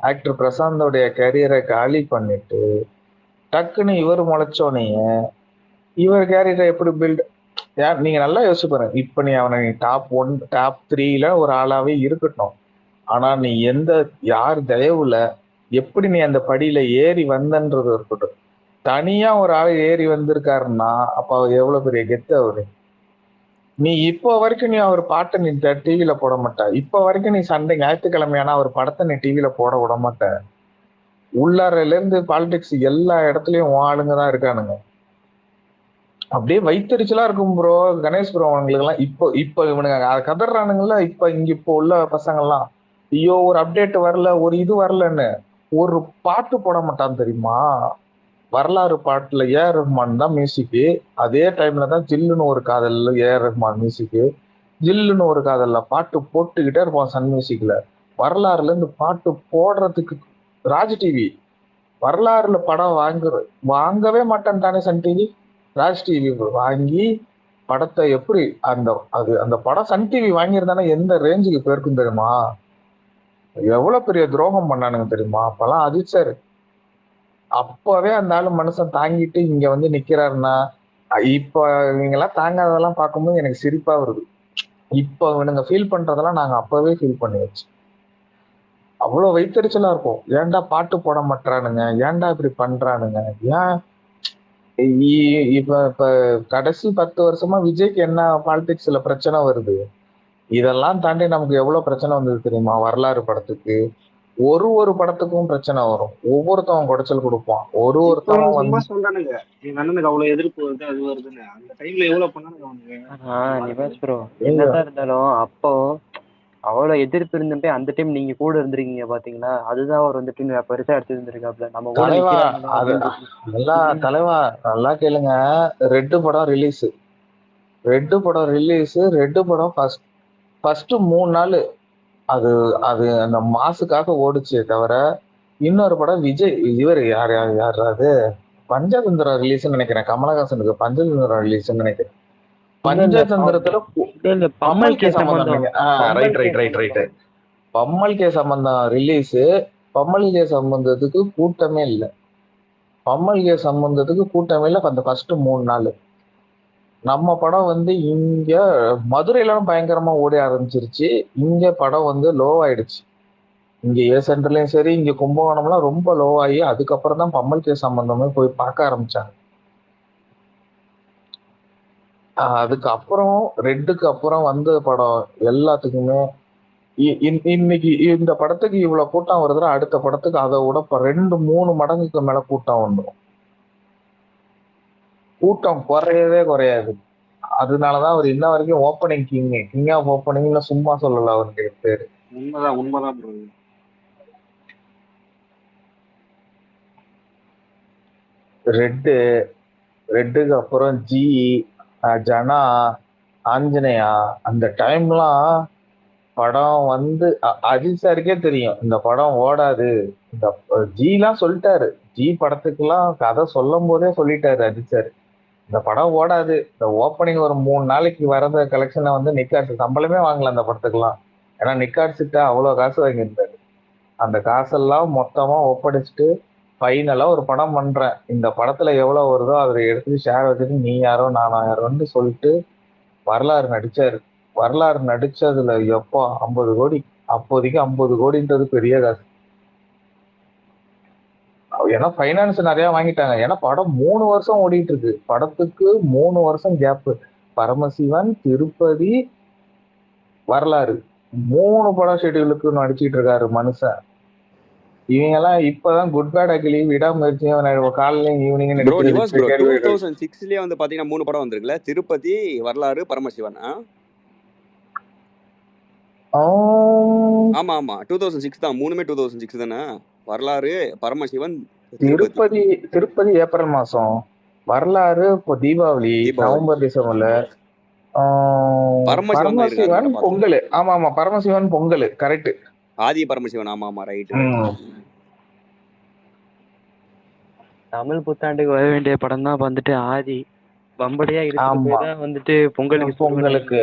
ஆக்டர் பிரசாந்தோடைய கரியரை காலி பண்ணிட்டு டக்குன்னு இவர் முளைச்சோனே இவர் கேரியரை எப்படி பில்ட். நீங்க நல்லா யோசிச்சு பாருங்க. இப்ப நீ அவனை டாப் 1 டாப் 3ல ஒரு ஆளாவே இருக்கட்டும், ஆனா நீ யார் தயவுல எப்படி நீ அந்த படியில ஏறி வந்தன்றது இருக்கட்டும். தனியா ஒரு ஆள் ஏறி வந்திருக்காருன்னா அப்ப அவர் எவ்வளவு பெரிய கெத்து அவரு. நீ இப்போ வரைக்கும் நீ அவர் பாட்டை நீ டிவில போட மாட்ட. இப்போ வரைக்கும் நீ சண்டை ஞாயிற்றுக்கிழமையானா அவர் படத்தை நீ டிவில போட விட மாட்ட. உள்ளாரில இருந்து பாலிடிக்ஸ் எல்லா இடத்துலயும் ஆளுங்கதான் இருக்கானுங்க. அப்படியே வைத்தறிச்சலா இருக்கும் ப்ரோ. கணேஷ் ப்ரோ அவங்களுக்கு எல்லாம் இப்போ இவனுங்க கதறானுங்கல்ல. இப்போ உள்ள பசங்க எல்லாம், ஐயோ ஒரு அப்டேட் வரல, ஒரு இது வரலன்னு ஒரு பாட்டு போட மாட்டான் தெரியுமா? வரலாறு பாட்டுல ஏஆர் ரஹ்மான் தான் மியூசிக்கு. அதே டைம்ல தான் ஜில்லுன்னு ஒரு காதல்ல ஏஆர் ரஹ்மான் மியூசிக்கு. ஜில்லுன்னு ஒரு காதல்ல பாட்டு போட்டுக்கிட்டே இருப்பான் சன் மியூசிக்ல. வரலாறுல இருந்து பாட்டு போடுறதுக்கு ராஜ் டிவி வரலாறுல படம் வாங்கவே மாட்டான் தானே சன் டிவி. ராஜ் டிவி வாங்கி படத்தை எப்படி அந்த படம் சன் டிவி வாங்கியிருந்தானே எந்த ரேஞ்சுக்கு போயிருக்கும் தெரியுமா? எவ்வளவு பெரிய துரோகம் பண்ணானுங்க தெரியுமா? அப்பெல்லாம் அஜித் சார் அப்பவே அந்த ஆளு மனுஷன் தாங்கிட்டு இங்க வந்து நிக்கிறாருன்னா, இப்ப இவங்க எல்லாம் தாங்காததெல்லாம் பார்க்கும்போது எனக்கு சிரிப்பா வருது. இப்ப இவனுங்க ஃபீல் பண்றதெல்லாம் நாங்க அப்பவே ஃபீல் பண்ணி வச்சு. அவ்வளவு வைத்தறிச்சலா இருக்கும். ஏன்டா பாட்டு போட மாட்டானுங்க, ஏன்டா இப்படி பண்றானுங்க, ஏன் இப்ப கடைசி 10 வருஷமா விஜய்க்கு என்ன பாலிடிக்ஸ்ல பிரச்சனை வருது. இதெல்லாம் தாண்டி நமக்கு எவ்வளவு பிரச்சனை வந்தது தெரியுமா? வரலாறு படத்துக்கு ஒரு படத்துக்கும் பிரச்சனை வரும். ஒவ்வொருத்தவன் குடைச்சல் கொடுப்பான். ஒருத்தவன் வந்து சொல்றானுங்க எங்க அண்ணனுக்கு அவ்வளவு எதிர்ப்பு வருது, அது வருதுன்னு. அந்த டைம்ல எவ்வளவு பண்ணானுங்க நிவாஸ் ப்ரோ. என்னதான் இருந்தாலும் அப்போ அவ்வளவு எதிர்ப்பு இருந்துட்டு அந்த டைம் நீங்க கூட இருந்திருக்கீங்க பாத்தீங்களா? அதுதான் அவர் வந்துட்டு பெருசா எடுத்து இருந்திருக்காப்ல. நம்ம தலைவா நல்லா கேளுங்க. ரெட்டு படம் ரிலீஸ். ரெட்டு படம் ஃபர்ஸ்ட் 3 நாள் அது அந்த மாசுக்காக ஓடுச்சே தவிர, இன்னொரு படம் விஜய் இவர் யார் அது பஞ்சதந்திரம் ரிலீஸ் நினைக்கிறேன். கமலஹாசனுக்கு பஞ்சதந்திரம் ரிலீஸ் நினைக்கிறேன். பஞ்சதந்திரத்துல பம்மல் கே சம்பந்தம் ரைட் பம்மல் கே சம்பந்தம் ரிலீஸ். பம்மல் கே சம்பந்தத்துக்கு கூட்டமே இல்லை. அந்த ஃபர்ஸ்ட் 3 நாள் நம்ம படம் வந்து இங்க மதுரையில பயங்கரமா ஓடி ஆரம்பிச்சிருச்சு. இங்க படம் வந்து லோ ஆயிடுச்சு. இங்க ஏ சென்டர்லயும் சரி, இங்க கும்பகோணம்லாம் ரொம்ப லோ ஆகி அதுக்கப்புறம் தான் பம்மல் கே சம்பந்தமே போய் பார்க்க ஆரம்பிச்சாங்க. அதுக்கப்புறம் ரெட்டுக்கு அப்புறம் வந்த படம் எல்லாத்துக்குமே இன்னைக்கு இந்த படத்துக்கு இவ்வளவு கூட்டம் வருதுன்னா அடுத்த படத்துக்கு அதை விட 2-3 மடங்குக்கு மேல கூட்டம் வந்துடும். கூட்டம் குறையவே குறையாது. அதனாலதான் அவர் இன்ன வரைக்கும் ஓப்பனிங் கிங் ஆஃப் ஓப்பனிங்ல சும்மா சொல்லல அவருக்கு பேரு. உண்மைதான் ப்ரோ. ரெட்டு, ரெட்டுக்கு அப்புறம் ஜி, ஜனா, ஆஞ்சநேயா, அந்த டைம்லாம் படம் வந்து அஜித் சாருக்கே தெரியும் இந்த படம் ஓடாது. இந்த ஜிலாம் சொல்லிட்டாரு. ஜி படத்துக்குலாம் கதை சொல்லும் போதே சொல்லிட்டாரு அஜித் சார், இந்த படம் ஓடாது. இந்த ஓப்பனிங் ஒரு 3 நாளைக்கு வரத கலெக்ஷனை வந்து நிக்காட்ஸ் சம்பளமே வாங்கல அந்த படத்துக்குலாம். ஏன்னா நிக்காட்ஸ்கிட்ட அவ்வளோ காசு வாங்கியிருந்தாரு. அந்த காசெல்லாம் மொத்தமா ஒப்படைச்சிட்டு ஃபைனலா ஒரு படம் பண்றேன், இந்த படத்துல எவ்வளவு வருதோ அதை எடுத்து ஷேர் வச்சுட்டு நீ யாரோ நானா யாரோன்னு சொல்லிட்டு வரலாறு நடிச்சாரு. வரலாறு நடிச்சதுல எப்போ 50 கோடி, அப்போதைக்கு 50 கோடின்றது பெரிய காசு. ஏன்னா ஃபைனான்ஸ் நிறைய வாங்கிட்டாங்க. ஏன்னா படம் 3 வருஷம் ஓடிட்டு இருக்கு. படத்துக்கு 3 வருஷம் கேப். பரமசிவன், திருப்பதி, வரலாறு 3 படம் ஷெட்யூலுக்கு நடிச்சிட்டு இருக்காரு மனுஷன். இவங்க எல்லாம் இப்பதான் குட் பேட் அகிலி, விடாமுயற்சியும் காலையில ஈவினிங் ப்ரோ நிவாஸ் ப்ரோ நடிக்கிறது. 2006லயே வந்து பாத்தீங்கன்னா 3 படம் வந்திருக்குல்ல, திருப்பதி, வரலாறு, பரமசிவன். ஆமா ஆமா 2006 தான், 3மே 2006 தானே. வரலாறு, பரமசிவன், திருப்பதி. திருப்பதி ஏப்ரல் மாசம், வரலாறு இப்போ தீபாவளி நவம்பர் டிசம்பர்ல, பரமசிவன் பொங்கல். ஆமா ஆமா பரமசிவன் பொங்கல் கரெக்ட். ஆதி பரமசிவன், ஆமா ஆமா ரைட். தமிழ் புத்தாண்டுக்கு வர வேண்டிய படம் தான் வந்துட்டு ஆதி. பம்படியா இருக்கு வந்துட்டு பொங்கலுக்கு.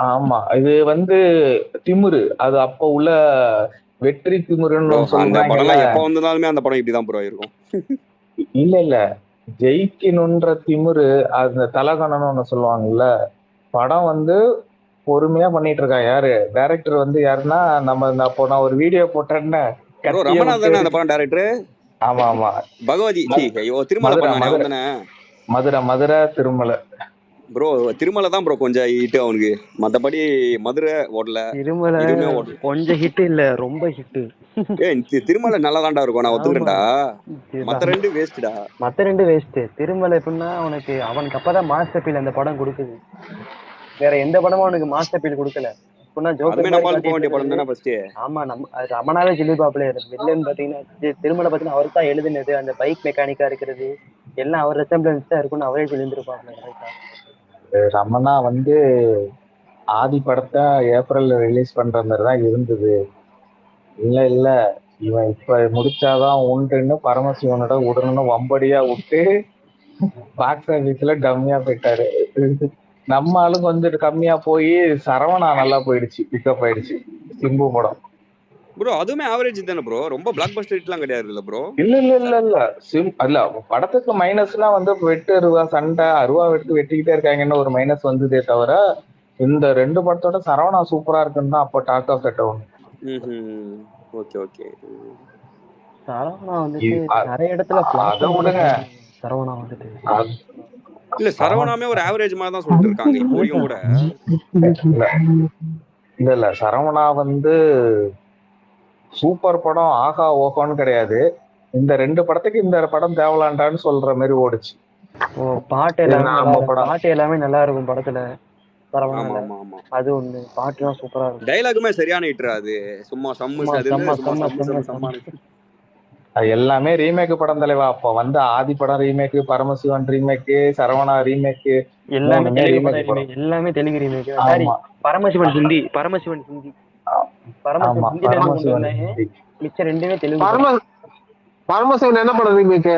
ஆமா இது வந்து திமிரு, அது அப்ப உள்ள வெற்றி திமிருன்னு சொல்றாங்க. எப்ப வந்தாலுமே அந்த படம் இப்படிதான் ப்ரோ இருக்கும். இல்ல ஜெயிக்கணுன்ற திமிரு, அந்த தலகணம்னு ஒண்ணு சொல்லுவாங்கல்ல. படம் வந்து பொறுமையா பண்ணிட்டு இருக்கா. யாரு டைரக்டர் வந்து யாருன்னா நம்ம அப்போ நான் ஒரு வீடியோ போட்டேன்னு ரமணாதானே அந்த படம் டைரக்டர். ஆமா ஆமா பகவதி திருமலை. மதுரை திருமலை ப்ரோ. திருமலை தான் ப்ரோ கொஞ்சம் ஹிட் அவனுக்கு, மத்தபடி மதுரை ஓடல. திருமலை கொஞ்சம் ஹிட் இல்ல, ரொம்ப ஹிட். திருமலை நல்லா தான்டா இருக்கும், நான் ஒத்துக்கிறேன்டா. மத்த ரெண்டு வேஸ்ட். திருமலை எப்படின்னா அவனுக்கு அப்பதான் மாஸ்டர் பீல் அந்த படம் கொடுக்குது. வேற எந்த படமும் அவனுக்கு மாஸ்டர் பீல் கொடுக்கல. ஆமா ரமணாவே சொல்லி பாப்பல வில்லன் பாத்தீங்கன்னா திருமலை பாத்தீங்கன்னா அவரு தான் எழுதுனது. அந்த பைக் மெக்கானிக்கா இருக்கிறது எல்லாம் அவர் ரெசம்பிளன்ஸ் தான் இருக்கும்னு அவரே சொல்லியிருந்திருப்பாங்க. ரமணா வந்து ஆதி படத்தை ஏப்ரல்ல ரிலீஸ் பண்ற மாதிரி தான் இருந்தது. இல்ல இவன் இப்ப முடிச்சாதான் உண்டுன்னு பரமசிவனோட உடனே வம்படியா விட்டு பாக்ஸ் ஆபீஸ்ல டம்மியா போயிட்டாரு. நம்ம ஆளுங்க வந்துட்டு கம்மியா போய் சரவணா நல்லா போயிடுச்சு, பிக்கப் ஆயிடுச்சு சிம்பு படம். ப்ரோ அதுமே ஆவரேஜ் தானே ப்ரோ, ரொம்ப பிளாக் பஸ்டர் ஹிட்லாம் கிடையாது ப்ரோ. இல்ல படத்துக்கு மைனஸ்னா வந்து வெட்டு அருவா சண்டை அருவா வெட்டிக்கிட்டே இருக்காங்கன்னு ஒரு மைனஸ் வந்ததே தவிர, இந்த 2 படத்தோட சரவணா சூப்பரா இருக்குன்னு தான் அப்போ டாக் ஆஃப் தட் ஒன்று. ஓகே சரவணா வந்துட்டு நிறைய இடத்துல அதை விடுங்க. சரவணா வந்துட்டு இல்ல சரவணாமே ஒரு ஆவரேஜ் மாதிரி தான் சொல்லிட்டு இருக்காங்க இப்போயும் கூட. இல்ல சரவணா வந்து சூப்பர் படம் ஆகா ஓகோன்னு கிடையாது. இந்த 2 படத்துக்கு இந்த படம் தேவலாண்டான்னு சொல்ற மாதிரி ஓடுச்சு. பாட்டு எல்லாமே நல்லா இருக்கும் படத்துல. அது ஒண்ணு, பாட்டுலாம் சூப்பரா இருக்கும். டைலாகுமே சரியான ஹிட். அது சும்மா அது எல்லாமே ரீமேக் படம் தலைவா. அப்ப வந்து ஆதி படம் remake, Paramasivan remake, Saravana remake, எல்லாமே தெலுங்கு ரீமேக். பரமசிவன் ஹிந்தி. மிச்ச ரெண்டுமே தெலுங்கு. பரமசிவன் என்ன படம் ரீமேக்?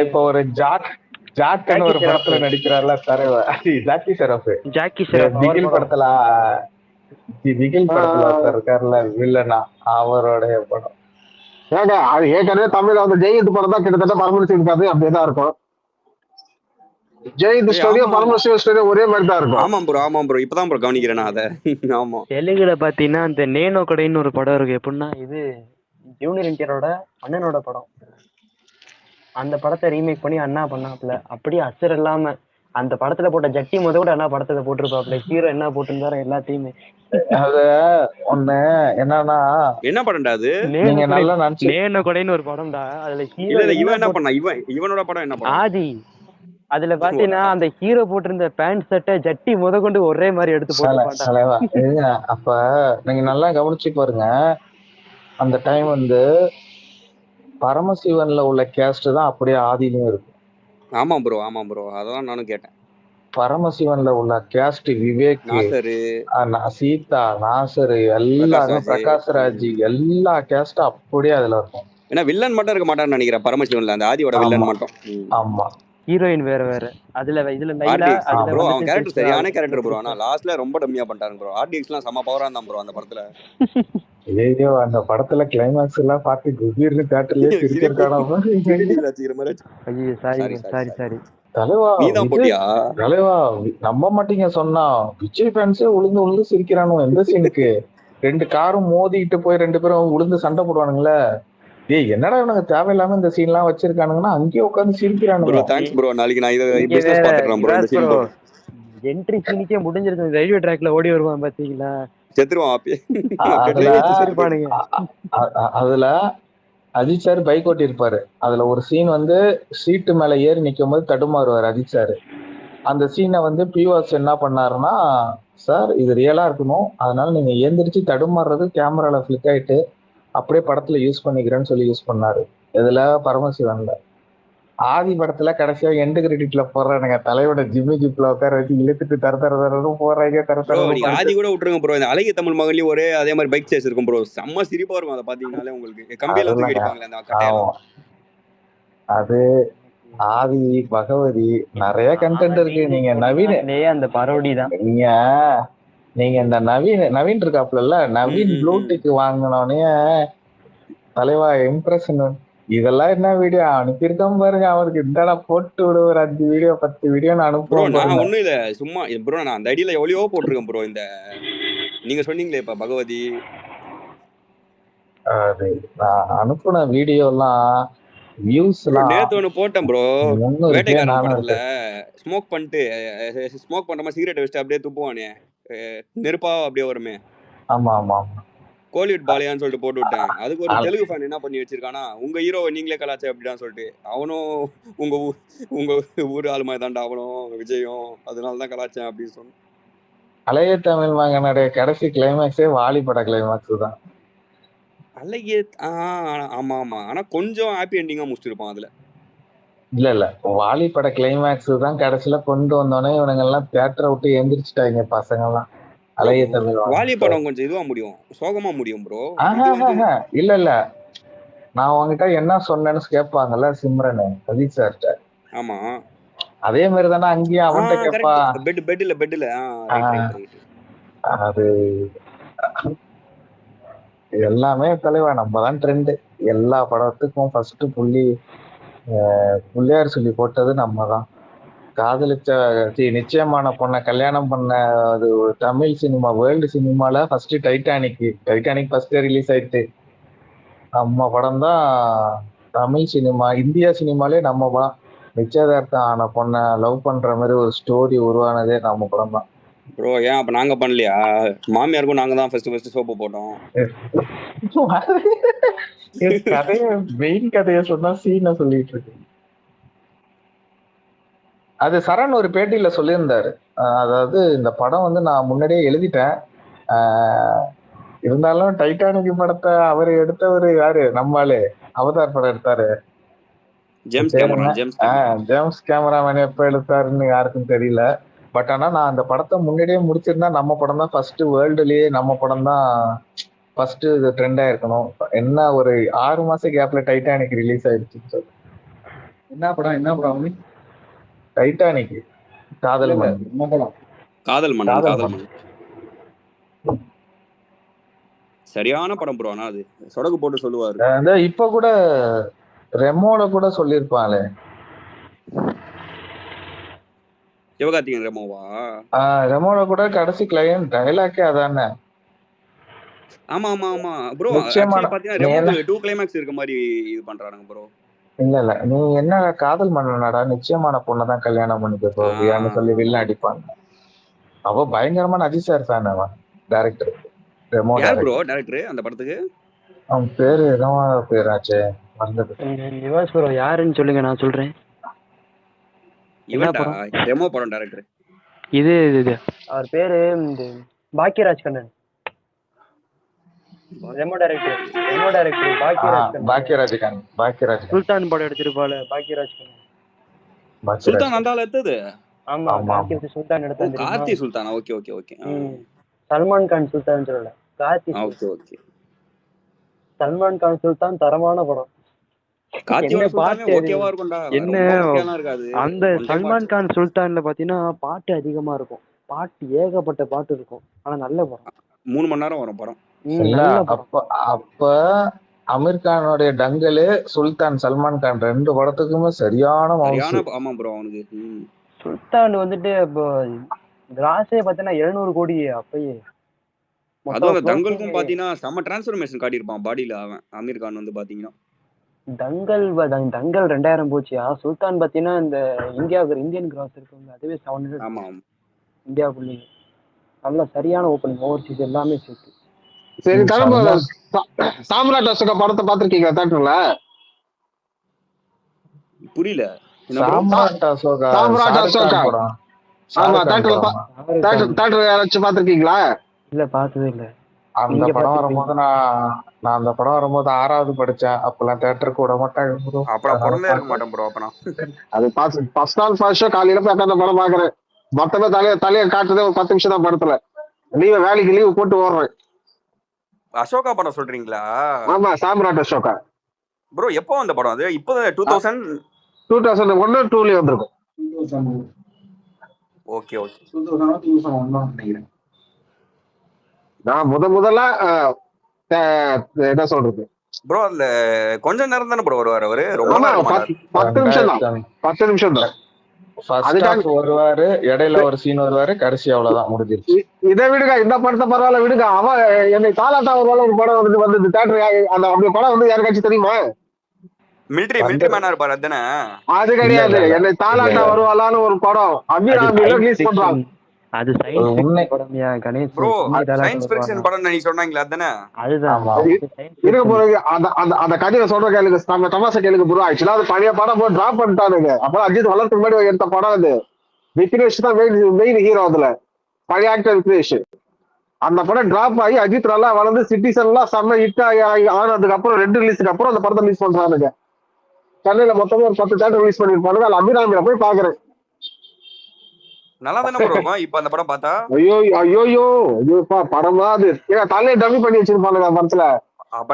இப்ப ஒரு ஜாட்னு ஒரு படத்துல நடிக்கிறார்ல ஜாக்கி ஷெராஃப். பிகில் படத்துல இருக்காருல்ல வில்லனா, அவருடைய படம். அது ஏற்கனவே தமிழ்ல வந்து ஜெயித் படம் தான் கிட்டத்தட்ட பரமசிவன் கதை அப்படியேதான் இருக்கும். ஜெயித் ஸ்டோரியும் பரமசிவன் ஸ்டோரியும் ஒரே மாதிரி தான் இருக்கும். ஆமா ப்ரோ இப்பதான் ப்ரோ கவனிக்கிறேன் நான் அதை. ஆமா தெலுங்குல பாத்தீங்கன்னா அந்த நேனோ கடைன்னு ஒரு படம் இருக்கு. எப்படின்னா இது ஜூனியர் என்டிஆரோட அண்ணனோட படம். அந்த படத்தை ரீமேக் பண்ணி அண்ணா பண்ணாப்ல. அப்படியே அசர் இல்லாம அந்த படத்துல போட்ட ஜட்டி முத கூட அண்ணா படத்துல போட்டிருப்பாப்ல. ஹீரோ என்ன போட்டிருந்தாரோ எல்லாத்தையுமே. அது ஒண்ணு என்னன்னா என்ன படம்டா அது? நீங்க நல்லா நேனோ கடைன்னு ஒரு படம்டா. அதுல ஹீரோ இவன் என்ன பண்ணா? இவனோட படம் என்ன படம்? ஆதி அதுல பாத்தீங்கன்னா அந்த ஹீரோ போட்டிருந்த பேண்ட் சட்டை ஜட்டி முத கொண்டு ஒரே மாதிரி எடுத்து போட்டு தலைவா அப்ப நீங்க நல்லா கவனிச்சு பாருங்க. அந்த டைம் வந்து பரமசிவன்ல உள்ள கேஸ்ட் தான் அப்படியே ஆதியிலும் இருக்கு. ஆமா ப்ரோ அதான் நானும் கேட்டேன். பரமசிவன்ல உள்ள கேஸ்ட் விவேக், நாசரு, சீதா, நாசரு எல்லாரும், பிரகாஷ்ராஜ் எல்லா கேஸ்டும் அப்படியே அதுல இருக்கும். ஏன்னா வில்லன் மட்டும் இருக்க மாட்டான்னு நினைக்கிறேன் பரமசிவன்ல, அந்த ஆதியோட வில்லன் மட்டும். ஆமா, ஹீரோயின் வேற இதுல ப்ரோ அவன் கேரக்டர் சரியான கேரக்டர் ப்ரோ. ஆனா லாஸ்ட்ல ரொம்ப டம்மியா பண்ணிட்டாங்க ப்ரோ. ஆர்டிஎக்ஸ்லாம் செம பவரா இருந்தான் ப்ரோ அந்த படத்துல. ஐயோ அந்த படத்துல கிளைமாக்ஸ் எல்லாம் பார்த்து குபீர்னு தியேட்டர்லயே சிரிக்கிறக்கான தலைவா நம்ப மாட்டீங்க சொன்னா விஜய் ஃபேன்ஸே உளுந்து சிரிக்கிறானோ எந்த சீனுக்கு. 2 காரும் மோதிட்டு போய் 2 பேரும் உளுந்து சண்டை போடுவானுங்களே. ஏய் என்னடா இவனுங்க தேவையில்லாம இந்த சீன் எல்லாம் வச்சிருக்கானுங்கன்னா அங்கேயே உட்காந்து சிரிக்கிறானுங்க. Thanks bro. நாளைக்கு நான் இதை பிசினஸ் பாத்துறேன் ப்ரோ. இந்த சீன் என்ட்ரி சீனுக்கே முடிஞ்சிருக்கு. ரயில்வே ட்ராக்ல ஓடி வருவான் பாத்தீங்களா, செத்துருவான். அதுல அஜித் சார் பைக் ஓட்டி இருப்பாரு. அதுல ஒரு சீன் வந்து சீட்டு மேல ஏறி நிக்கும் போது தடுமாறுவார் அஜித் சார். அந்த சீனை வந்து பிவாஸ் என்ன பண்ணாருன்னா, சார் இது ரியலா இருக்கணும், அதனால நீங்க எந்திரிச்சு தடுமாறுறது கேமரால கிளிக் ஆயிட்டு அப்படியே படத்துல யூஸ் பண்ணிக்கிறேன்னு சொல்லி யூஸ் பண்ணாரு. இதுல பரமசிவன்ல. ஆதி படத்துல கடைசியா எண்டு கிரெடிட்ல போடுறானுங்க தலையோட ஜிம்மி ஜிப்ல உட்கார வச்சு இழுத்துட்டு தர போறாங்க. ஆதி கூட விட்டுருங்க ப்ரோ. இந்த அழகிய தமிழ் மகன்லயும் ஒரே அதே மாதிரி பைக் சேஸ் இருக்கும் ப்ரோ. செம்ம சிரிப்பா இருக்கும். அதை பாத்தீங்கன்னாலே உங்களுக்கு கம்பியெல்லாம் தூக்கி அடிப்பாங்களே அந்த கட்டையெல்லாம். அது ஆதி, பகவதி நிறைய கண்டென்ட் இருக்கு. நீங்க நவீன் அந்த பரோடி தான். நீங்க இந்த நவீன் இருக்காப்ல, நவீன் ப்ளூடிக் வாங்கினோடனே தலைவா இம்ப்ரெஷன் இதெல்லாம் என்ன வீடியோ அனுப்பியிருக்கோம் பாருங்க. அவருக்கு இந்தடா போட்டு விடு ஒரு 5 வீடியோ 10 வீடியோ நான் அனுப்புறேன். நான் ஒண்ணும் இல்ல சும்மா ப்ரோ நான் அந்த ஐடியில எவ்வளவோ போட்டிருக்கேன் ப்ரோ. இந்த நீங்க சொன்னீங்களே இப்ப பகவதி, அது நான் அனுப்புன வீடியோ எல்லாம் வியூஸ் எல்லாம் நேத்து ஒண்ணு போட்டேன் ப்ரோ. வேட்டைக்காரன் படத்துல ஸ்மோக் பண்ற மாதிரி சிகரெட் வச்சுட்டு அப்படியே துப்புவானே, நெருப்பா அப்படியே வருமே. ஆமா ஆமா கோலிவுட் பாலியான்னு சொல்லிட்டு போட்டு விட்டேன். அதுக்கு ஒரு தெலுங்கு ஃபேன் என்ன பண்ணி வச்சிருக்கானா, உங்க ஹீரோவை நீங்களே கலாச்சா அப்படிதான் சொல்லிட்டு, அவனும் உங்க ஊர் ஆளு மாதிரி தாண்டா அவனும் விஜயும், அதனாலதான் கலாச்சேன் அப்படின்னு சொன்னேன். அழகிய தமிழ் மகனுடைய கடைசி கிளைமேக்ஸே வாலி பட கிளைமேக்ஸ் தான். அழகிய ஆமா ஆமா. ஆனா கொஞ்சம் ஹாப்பி எண்டிங்கா முடிச்சிருப்பான் அதுல. இல்ல வாலி பட கிளைமேக்ஸ் தான் கடைசியில கொண்டு வந்தோடனே இவனுங்க எல்லாம் தியேட்டரை விட்டு எந்திரிச்சிட்டாங்க பசங்க எல்லாம். அழகிய தமிழ் வாலி படம் கொஞ்சம் இதுவா முடியும், சோகமா முடியும் ப்ரோ. இல்ல நான் உங்ககிட்ட என்ன சொன்னேன்னு கேட்பாங்கல்ல சிம்ரன் அஜித் சார்ட்ட. ஆமா அதே மாதிரி தானே அங்கேயும் அவன்கிட்ட கேட்பா. பெட்ல அது எல்லாமே தலைவா நம்ம தான் ட்ரெண்ட். எல்லா படத்துக்கும் ஃபர்ஸ்ட் புள்ளியார் சொல்லி போட்டது நம்ம தான். காதலிச்ச நிச்சயமான பொண்ணை கல்யாணம் பண்ண அது தமிழ் சினிமா வேர்ல்டு சினிமால ஃபர்ஸ்ட் டைட்டானிக் ஃபர்ஸ்ட் ரிலீஸ் ஆயிட்டு நம்ம படம் தான். தமிழ் சினிமா இந்தியா சினிமாலே நம்ம படம். நிச்சயதார்த்தம் ஆன பொண்ணை லவ் பண்ற மாதிரி ஒரு ஸ்டோரி உருவானதே நம்ம படம் தான் ப்ரோ. ஏன் அப்ப நாங்க பண்ணலையா? மாமியாருக்கும் நாங்க தான் ஃபர்ஸ்ட் சோப்பு போட்டோம். கதைய சொன்னா சீனை சொல்லிட்டு இருக்கு. அது சரண் ஒரு பேட்டியில சொல்லியிருந்தாரு. அதாவது இந்த படம் வந்து நான் முன்னாடியே எழுதிட்டேன், இருந்தாலும் டைட்டானிக் படத்தை அவர் எடுத்தவர் யாரு, நம்மாலே அவதார் படம் எடுத்தாரு. ஜேம்ஸ் கேமராமேன் எப்ப எடுத்தாருன்னு யாருக்கும் தெரியல. பட் ஆனா நான் அந்த படத்தை முன்னாடியே முடிச்சிருந்தா நம்ம படம் தான் ஃபர்ஸ்ட் வேர்ல்டுலயே நம்ம படம் தான் ஃபர்ஸ்ட் ட்ரெண்டா இருக்கணும். என்ன ஒரு 6 மாசம் கேப்ல டைட்டானிக் ரிலீஸ் ஆயிடுச்சு. என்ன படம் டைட்டானிக் காதல் மன்னன் சரியான படம் ப்ரோ. ஆனா அது சொடகு போட்டு சொல்லுவாரு. இப்ப கூட ரெமோல கூட சொல்லிருப்பாங்களே, சிவகார்த்திகேயன் ரெமோவா? ரெமோல கூட கடைசி கிளைம் டயலாக்கே அதானே. ஆமா ஆமா ஆமா ப்ரோ. ஆக்சுவலி பாத்தீங்கன்னா ரெமோ 2 கிளைமாக்ஸ் இருக்க மாதிரி இது பண்றாங்க ப்ரோ. இல்ல நீ என்ன காதல் மன்னனடா, நிச்சயமான பொண்ணை தான் கல்யாணம் பண்ணிக்க போவியான்னு சொல்லி வில்ல அடிப்பாங்க. அவ பயங்கரமான அஜித் சார் ஃபேன். அவன் டைரக்டர் ரெமோ டைரக்டர் அந்த படத்துக்கு அவன் பேரு ரெமோ பேராச்சே மறந்துட்டு. நிவாஸ் ப்ரோ யாருன்னு சொல்லுங்க, நான் சொல்றேன். என்ன இவன்டா படம் ரெமோ படம் டைரக்டர். இது அவர் பேரு இந்த பாக்கியராஜ் கண்ணன். ரெமோ டைரக்டர் பாக்கியராஜ் பாக்கியராஜ் சுல்தான் படம் எடுத்திருப்பாள் பாக்கியராஜ் கண்ணன். சுல்தான் அந்த ஆள் எடுத்தது. ஆமா கார்த்தி சுல்தான் எடுத்தா கார்த்தி சுல்தானா? Okay okay okay. Salman Khan Sultan சொல்லல, கார்த்தி. Okay okay. சல்மான் கான் சுல்தான் தரமான படம். கார்த்தியோட சுல்தானே ஓகேவா இருக்கும்டா. என்ன இருக்காது. அந்த சல்மான் கான் சுல்தான்ல பாத்தீங்கன்னா பாட்டு அதிகமா இருக்கும், பாட்டு ஏகப்பட்ட பாட்டு இருக்கும். ஆனா நல்ல படம், 3 மணி நேரம் வரும் படம். அப்ப அமீர் கானோட டங்கலு, சுல்தான், சல்மான் கான் 2 படத்துக்குமே சரியான. ஆமா ப்ரோ. அவனுக்கு சுல்தான் வந்துட்டு இப்போ கிராஸே பாத்தீங்கன்னா 700 கோடி அப்பயே. அதுவும் தங்கலுக்கும் பாத்தீங்கன்னா செம்ம டிரான்ஸ்ஃபர்மேஷன் காட்டியிருப்பான் பாடியில. அவன் அமீர் கான் வந்து பாத்தீங்கன்னா தங்கல் 2000 போச்சியா. சுல்தான் பாத்தீங்கன்னா இந்த இந்தியன் கிராஸ் இருக்குங்க, அதுவே 700. ஆமா இந்தியாவுக்குள்ளே நல்ல சரியான ஓப்பனிங், ஓவர்சீஸ் எல்லாமே சேர்த்து. சரி சாம்ராட் அசோகா படத்தை பாத்திருக்கீங்க தியேட்டர்ல? புரியல. சாம்ராட் அசோகா படம். ஆமா தியேட்டர்ல யாராச்சும் பாத்திருக்கீங்களா? இல்ல பார்த்ததே இல்ல. அந்த படம் வரும்போது நான் அந்த படம் வரும்போது 6வது படிச்சேன். அப்பெல்லாம் தியேட்டருக்கு விட மாட்டாங்க. அது ஃபர்ஸ்ட் நாள் ஃபர்ஸ்ட் ஷோ காலையில போய் அந்த படம் பாக்குறேன். மொத்தமே தலையை காட்டுறதே ஒரு 10 நிமிஷம் தான் படத்துல. வேலைக்கு லீவு போட்டு ஓடுறேன். அசோகா படம் சொல்றீங்களா? ஆமா சாம்ராட் அசோகா ப்ரோ. எப்போ அந்த படம்? அது இப்போ 2001 2 வந்திருக்கும். Okay okay. 2001 நினைக்கிறேன். நான் முதல்ல என்ன சொல்றது ப்ரோ, அதுல கொஞ்ச நேரம் தானே ப்ரோ வருவாரு அவரு? ரொம்ப 10 நிமிஷம் தான். வருவாரு, இடையில ஒரு சீன் வருவாரு, கடைசி அவ்வளவுதான், முடிஞ்சிருச்சு. இதை விடுங்க, இந்த படத்தை பரவாயில்ல விடுங்க. அவன் என்னை தாலாட்டா ஒரு படம் வந்து தியேட்டர் அந்த படம் வந்து யாருக்காச்சும் தெரியுமா? மிலிட்டரி மேனா இருப்பாரு அதுதானே? அது கிடையாது. என்னை தாலாட்டா வருவாளான்னு ஒரு படம் அபிராமி ரிலீஸ் பண்றாங்க. அது சயின்ஸ் படம்யா கணேஷ் ப்ரோ. சயின்ஸ் ஃபிக்ஷன் படம் நீ சொன்னாங்களே அதுதானே? அதுதான் இருக்க போறது. அந்த கதையை சொல்ற கேளுங்க, நம்ம தமாசா கேளுங்க ப்ரோ. ஆக்சுவலா அது பழைய படம் போய் டிராப் பண்ணிட்டானுங்க. அப்புறம் அஜித் வளர்த்து முன்னாடி எடுத்த படம் அது. விக்னேஷ் தான் மெயின் ஹீரோ. அதுல பழைய ஆக்டர் விக்னேஷ். அந்த படம் டிராப் ஆகி அஜித் நல்லா வளர்ந்து சிட்டிசன் எல்லாம் செம்ம ஹிட் ஆனதுக்கு அப்புறம் 2 ரிலீஸுக்கு அப்புறம் அந்த படத்தை ரிலீஸ் பண்றானுங்க. சென்னையில மொத்தமா ஒரு 10 தியேட்டர் ரிலீஸ் பண்ணிருப்பானுங்க. அது அபிராமியில போய் பாக்குறேன். நல்லா தானே ப்ரோ இருக்கும் இப்ப அந்த படம் பார்த்தா? ஐயோப்பா படமா அது. ஏன்னா தலையை டம்மி பண்ணி வச்சிருப்பானுங்க படத்துல. 1/2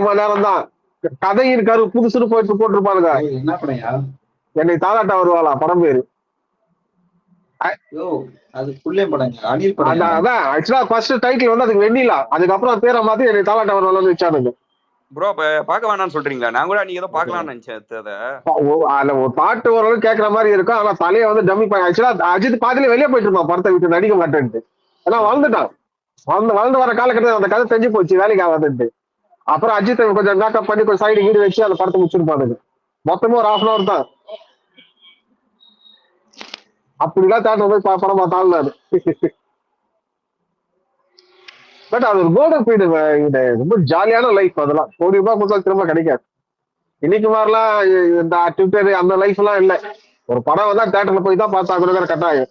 மணி நேரம் தான் கதை இருக்காரு. புதுசுன்னு போட்டிருப்பானுங்க. என்ன படம்? என்னை தாலாட்டா வருவாளா படம் பேரு. அது புள்ளே படம். அனில் படம். அதான் ஆக்சுவலா ஃபர்ஸ்ட் டைட்டில் வந்து அதுக்கு வெண்ணிலா. அதுக்கப்புறம் பேரை மாத்தி என்னை தாலாட்டா வருவாளான்னு வச்சானுங்க. ப்ரோ பார்க்க வேணாம்னு சொல்றீங்களா? நான் கூட நீங்க ஏதோ பார்க்கலாம்னு நினைச்சேன். அதுல ஒரு பாட்டு ஓரளவு கேட்கற மாதிரி இருக்கும். ஆனா தலையை வந்து டம்மி பண்ணி. ஆக்சுவலா அஜித் பாதியில வெளியே போயிட்டு இருப்பான் படத்தை விட்டு, நடிக்க மாட்டேன்ட்டு. ஏன்னா வளர்ந்துட்டான். வளர்ந்து வர காலகட்டத்தில் அந்த கதை தெரிஞ்சு போச்சு, வேலைக்கு ஆகாதுன்ட்டு. அப்புறம் அஜித் கொஞ்சம் மேக்கப் பண்ணி கொஞ்சம் சைடு வீடு வச்சு அந்த படத்தை முடிச்சிருப்பானுங்க. மொத்தமும் ஒரு 1/2 hour தான். அப்படிலாம் தேட்டர் போய் படம் பார்த்தாலும் பட் அது ஒரு கோல்டன் பீரியட். ரொம்ப ஜாலியான லைஃப். அதெல்லாம் ₹1,00,000 கொடுத்தா திரும்ப கிடைக்காது. இன்னைக்கு மாதிரிலாம் இந்த ட்விட்டர் அந்த லைஃப் எல்லாம் இல்லை. ஒரு படம் வந்தா தியேட்டர்ல போய் தான் பார்த்தா கொடுக்குற கட்டாயம்.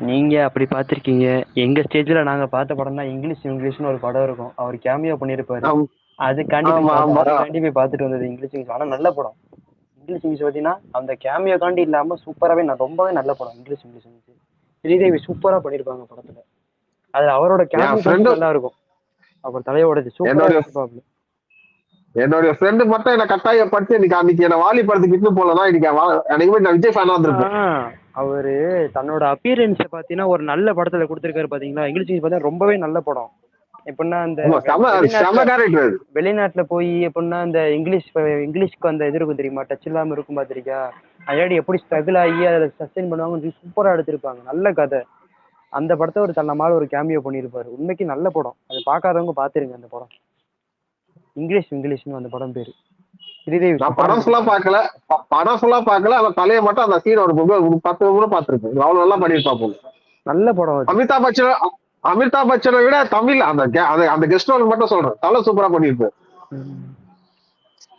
நீங்க அப்படி பாத்திருக்கீங்க. எங்க ஸ்டேஜ்ல நாங்க பார்த்த படம் தான் இங்கிலீஷ்னு ஒரு படம் இருக்கும். அவர் கேமியோ பண்ணிருப்பாரு. அது கண்டிப்பா போய் பார்த்துட்டு வந்தது இங்கிலீஷ். ஆனா நல்ல படம். இங்கிலீஷ் பாத்தீங்கன்னா அந்த கேமியோ காண்டி இல்லாம சூப்பராவே ரொம்பவே நல்ல படம். இங்கிலீஷ் ஸ்ரீதேவி சூப்பரா பண்ணிருப்பாங்க படத்துல. அதுல அவரோட கேமியோ நல்லா இருக்கும். அப்புறம் தலையோட என்னுடைய ஃப்ரெண்டு மட்டும் என்ன கட்டாயப்படுத்தி அன்னைக்கு என்ன வாலி படத்துக்கு இட்டு போலதான் இன்னைக்கு நான் விஜய் ஃபேனா வந்திருக்கேன். அவரு தன்னோட அப்பியரன்ஸ பாத்தீங்கன்னா ஒரு நல்ல படத்துல கொடுத்திருக்காரு பாத்தீங்களா? இங்கிலீஷ் பார்த்தா ரொம்பவே நல்ல படம். எப்படின்னா அந்த வெளிநாட்டுல போய் எப்படின்னா அந்த இங்கிலீஷ்க்கு அந்த இது இருக்கும் தெரியுமா, டச் இல்லாம இருக்கும் பாத்திரிக்கா? அதாவது எப்படி ஸ்ட்ரகிள் ஆகி அதை சஸ்டெயின் பண்ணுவாங்க, சூப்பரா எடுத்திருப்பாங்க. நல்ல கதை. அந்த படத்தை ஒரு தன்னமால ஒரு கேமியோ பண்ணியிருப்பாரு. உண்மைக்கு நல்ல படம். அது பார்க்காதவங்க பாத்துருங்க அந்த படம். இங்கிலீஷ்னு அந்த படம் பேரு. ஸ்ரீதேவி. படம் ஃபுல்லா பாக்கல. அந்த தலையை மட்டும் அந்த சீன் ஒரு 10 கூட பாத்துருக்கு. அவ்வளவு நல்லா பண்ணிருப்பாங்க. நல்ல படம். அமிதாப் பச்சனை விட தமிழ் அந்த கெஸ்ட் ரோல் மட்டும் சொல்றேன், தலை சூப்பரா பண்ணிருப்பாரு.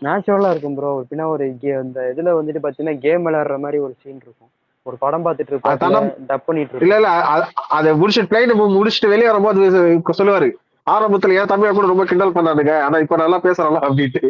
நேச்சுரலா இருக்கும் ப்ரோ. பின்னா ஒரு இந்த இதுல வந்துட்டு பாத்தீங்கன்னா கேம் விளையாடுற மாதிரி ஒரு சீன் இருக்கும். ஒரு படம் பார்த்துட்டு இருப்பாங்க, டப் பண்ணிட்டு இல்ல இருப்பாங்க. இல்ல அதை முடிச்சுட்டு பிளைன் முடிச்சுட்டு வெளியே வரும்போது சொல்லுவாரு, ஆரம்பத்துல ஏன் தமிழை கூட ரொம்ப கிண்டல் பண்ணானுங்க, ஆனா இப்ப நல்லா பேசுறாங்க அப்படின்ட்டு.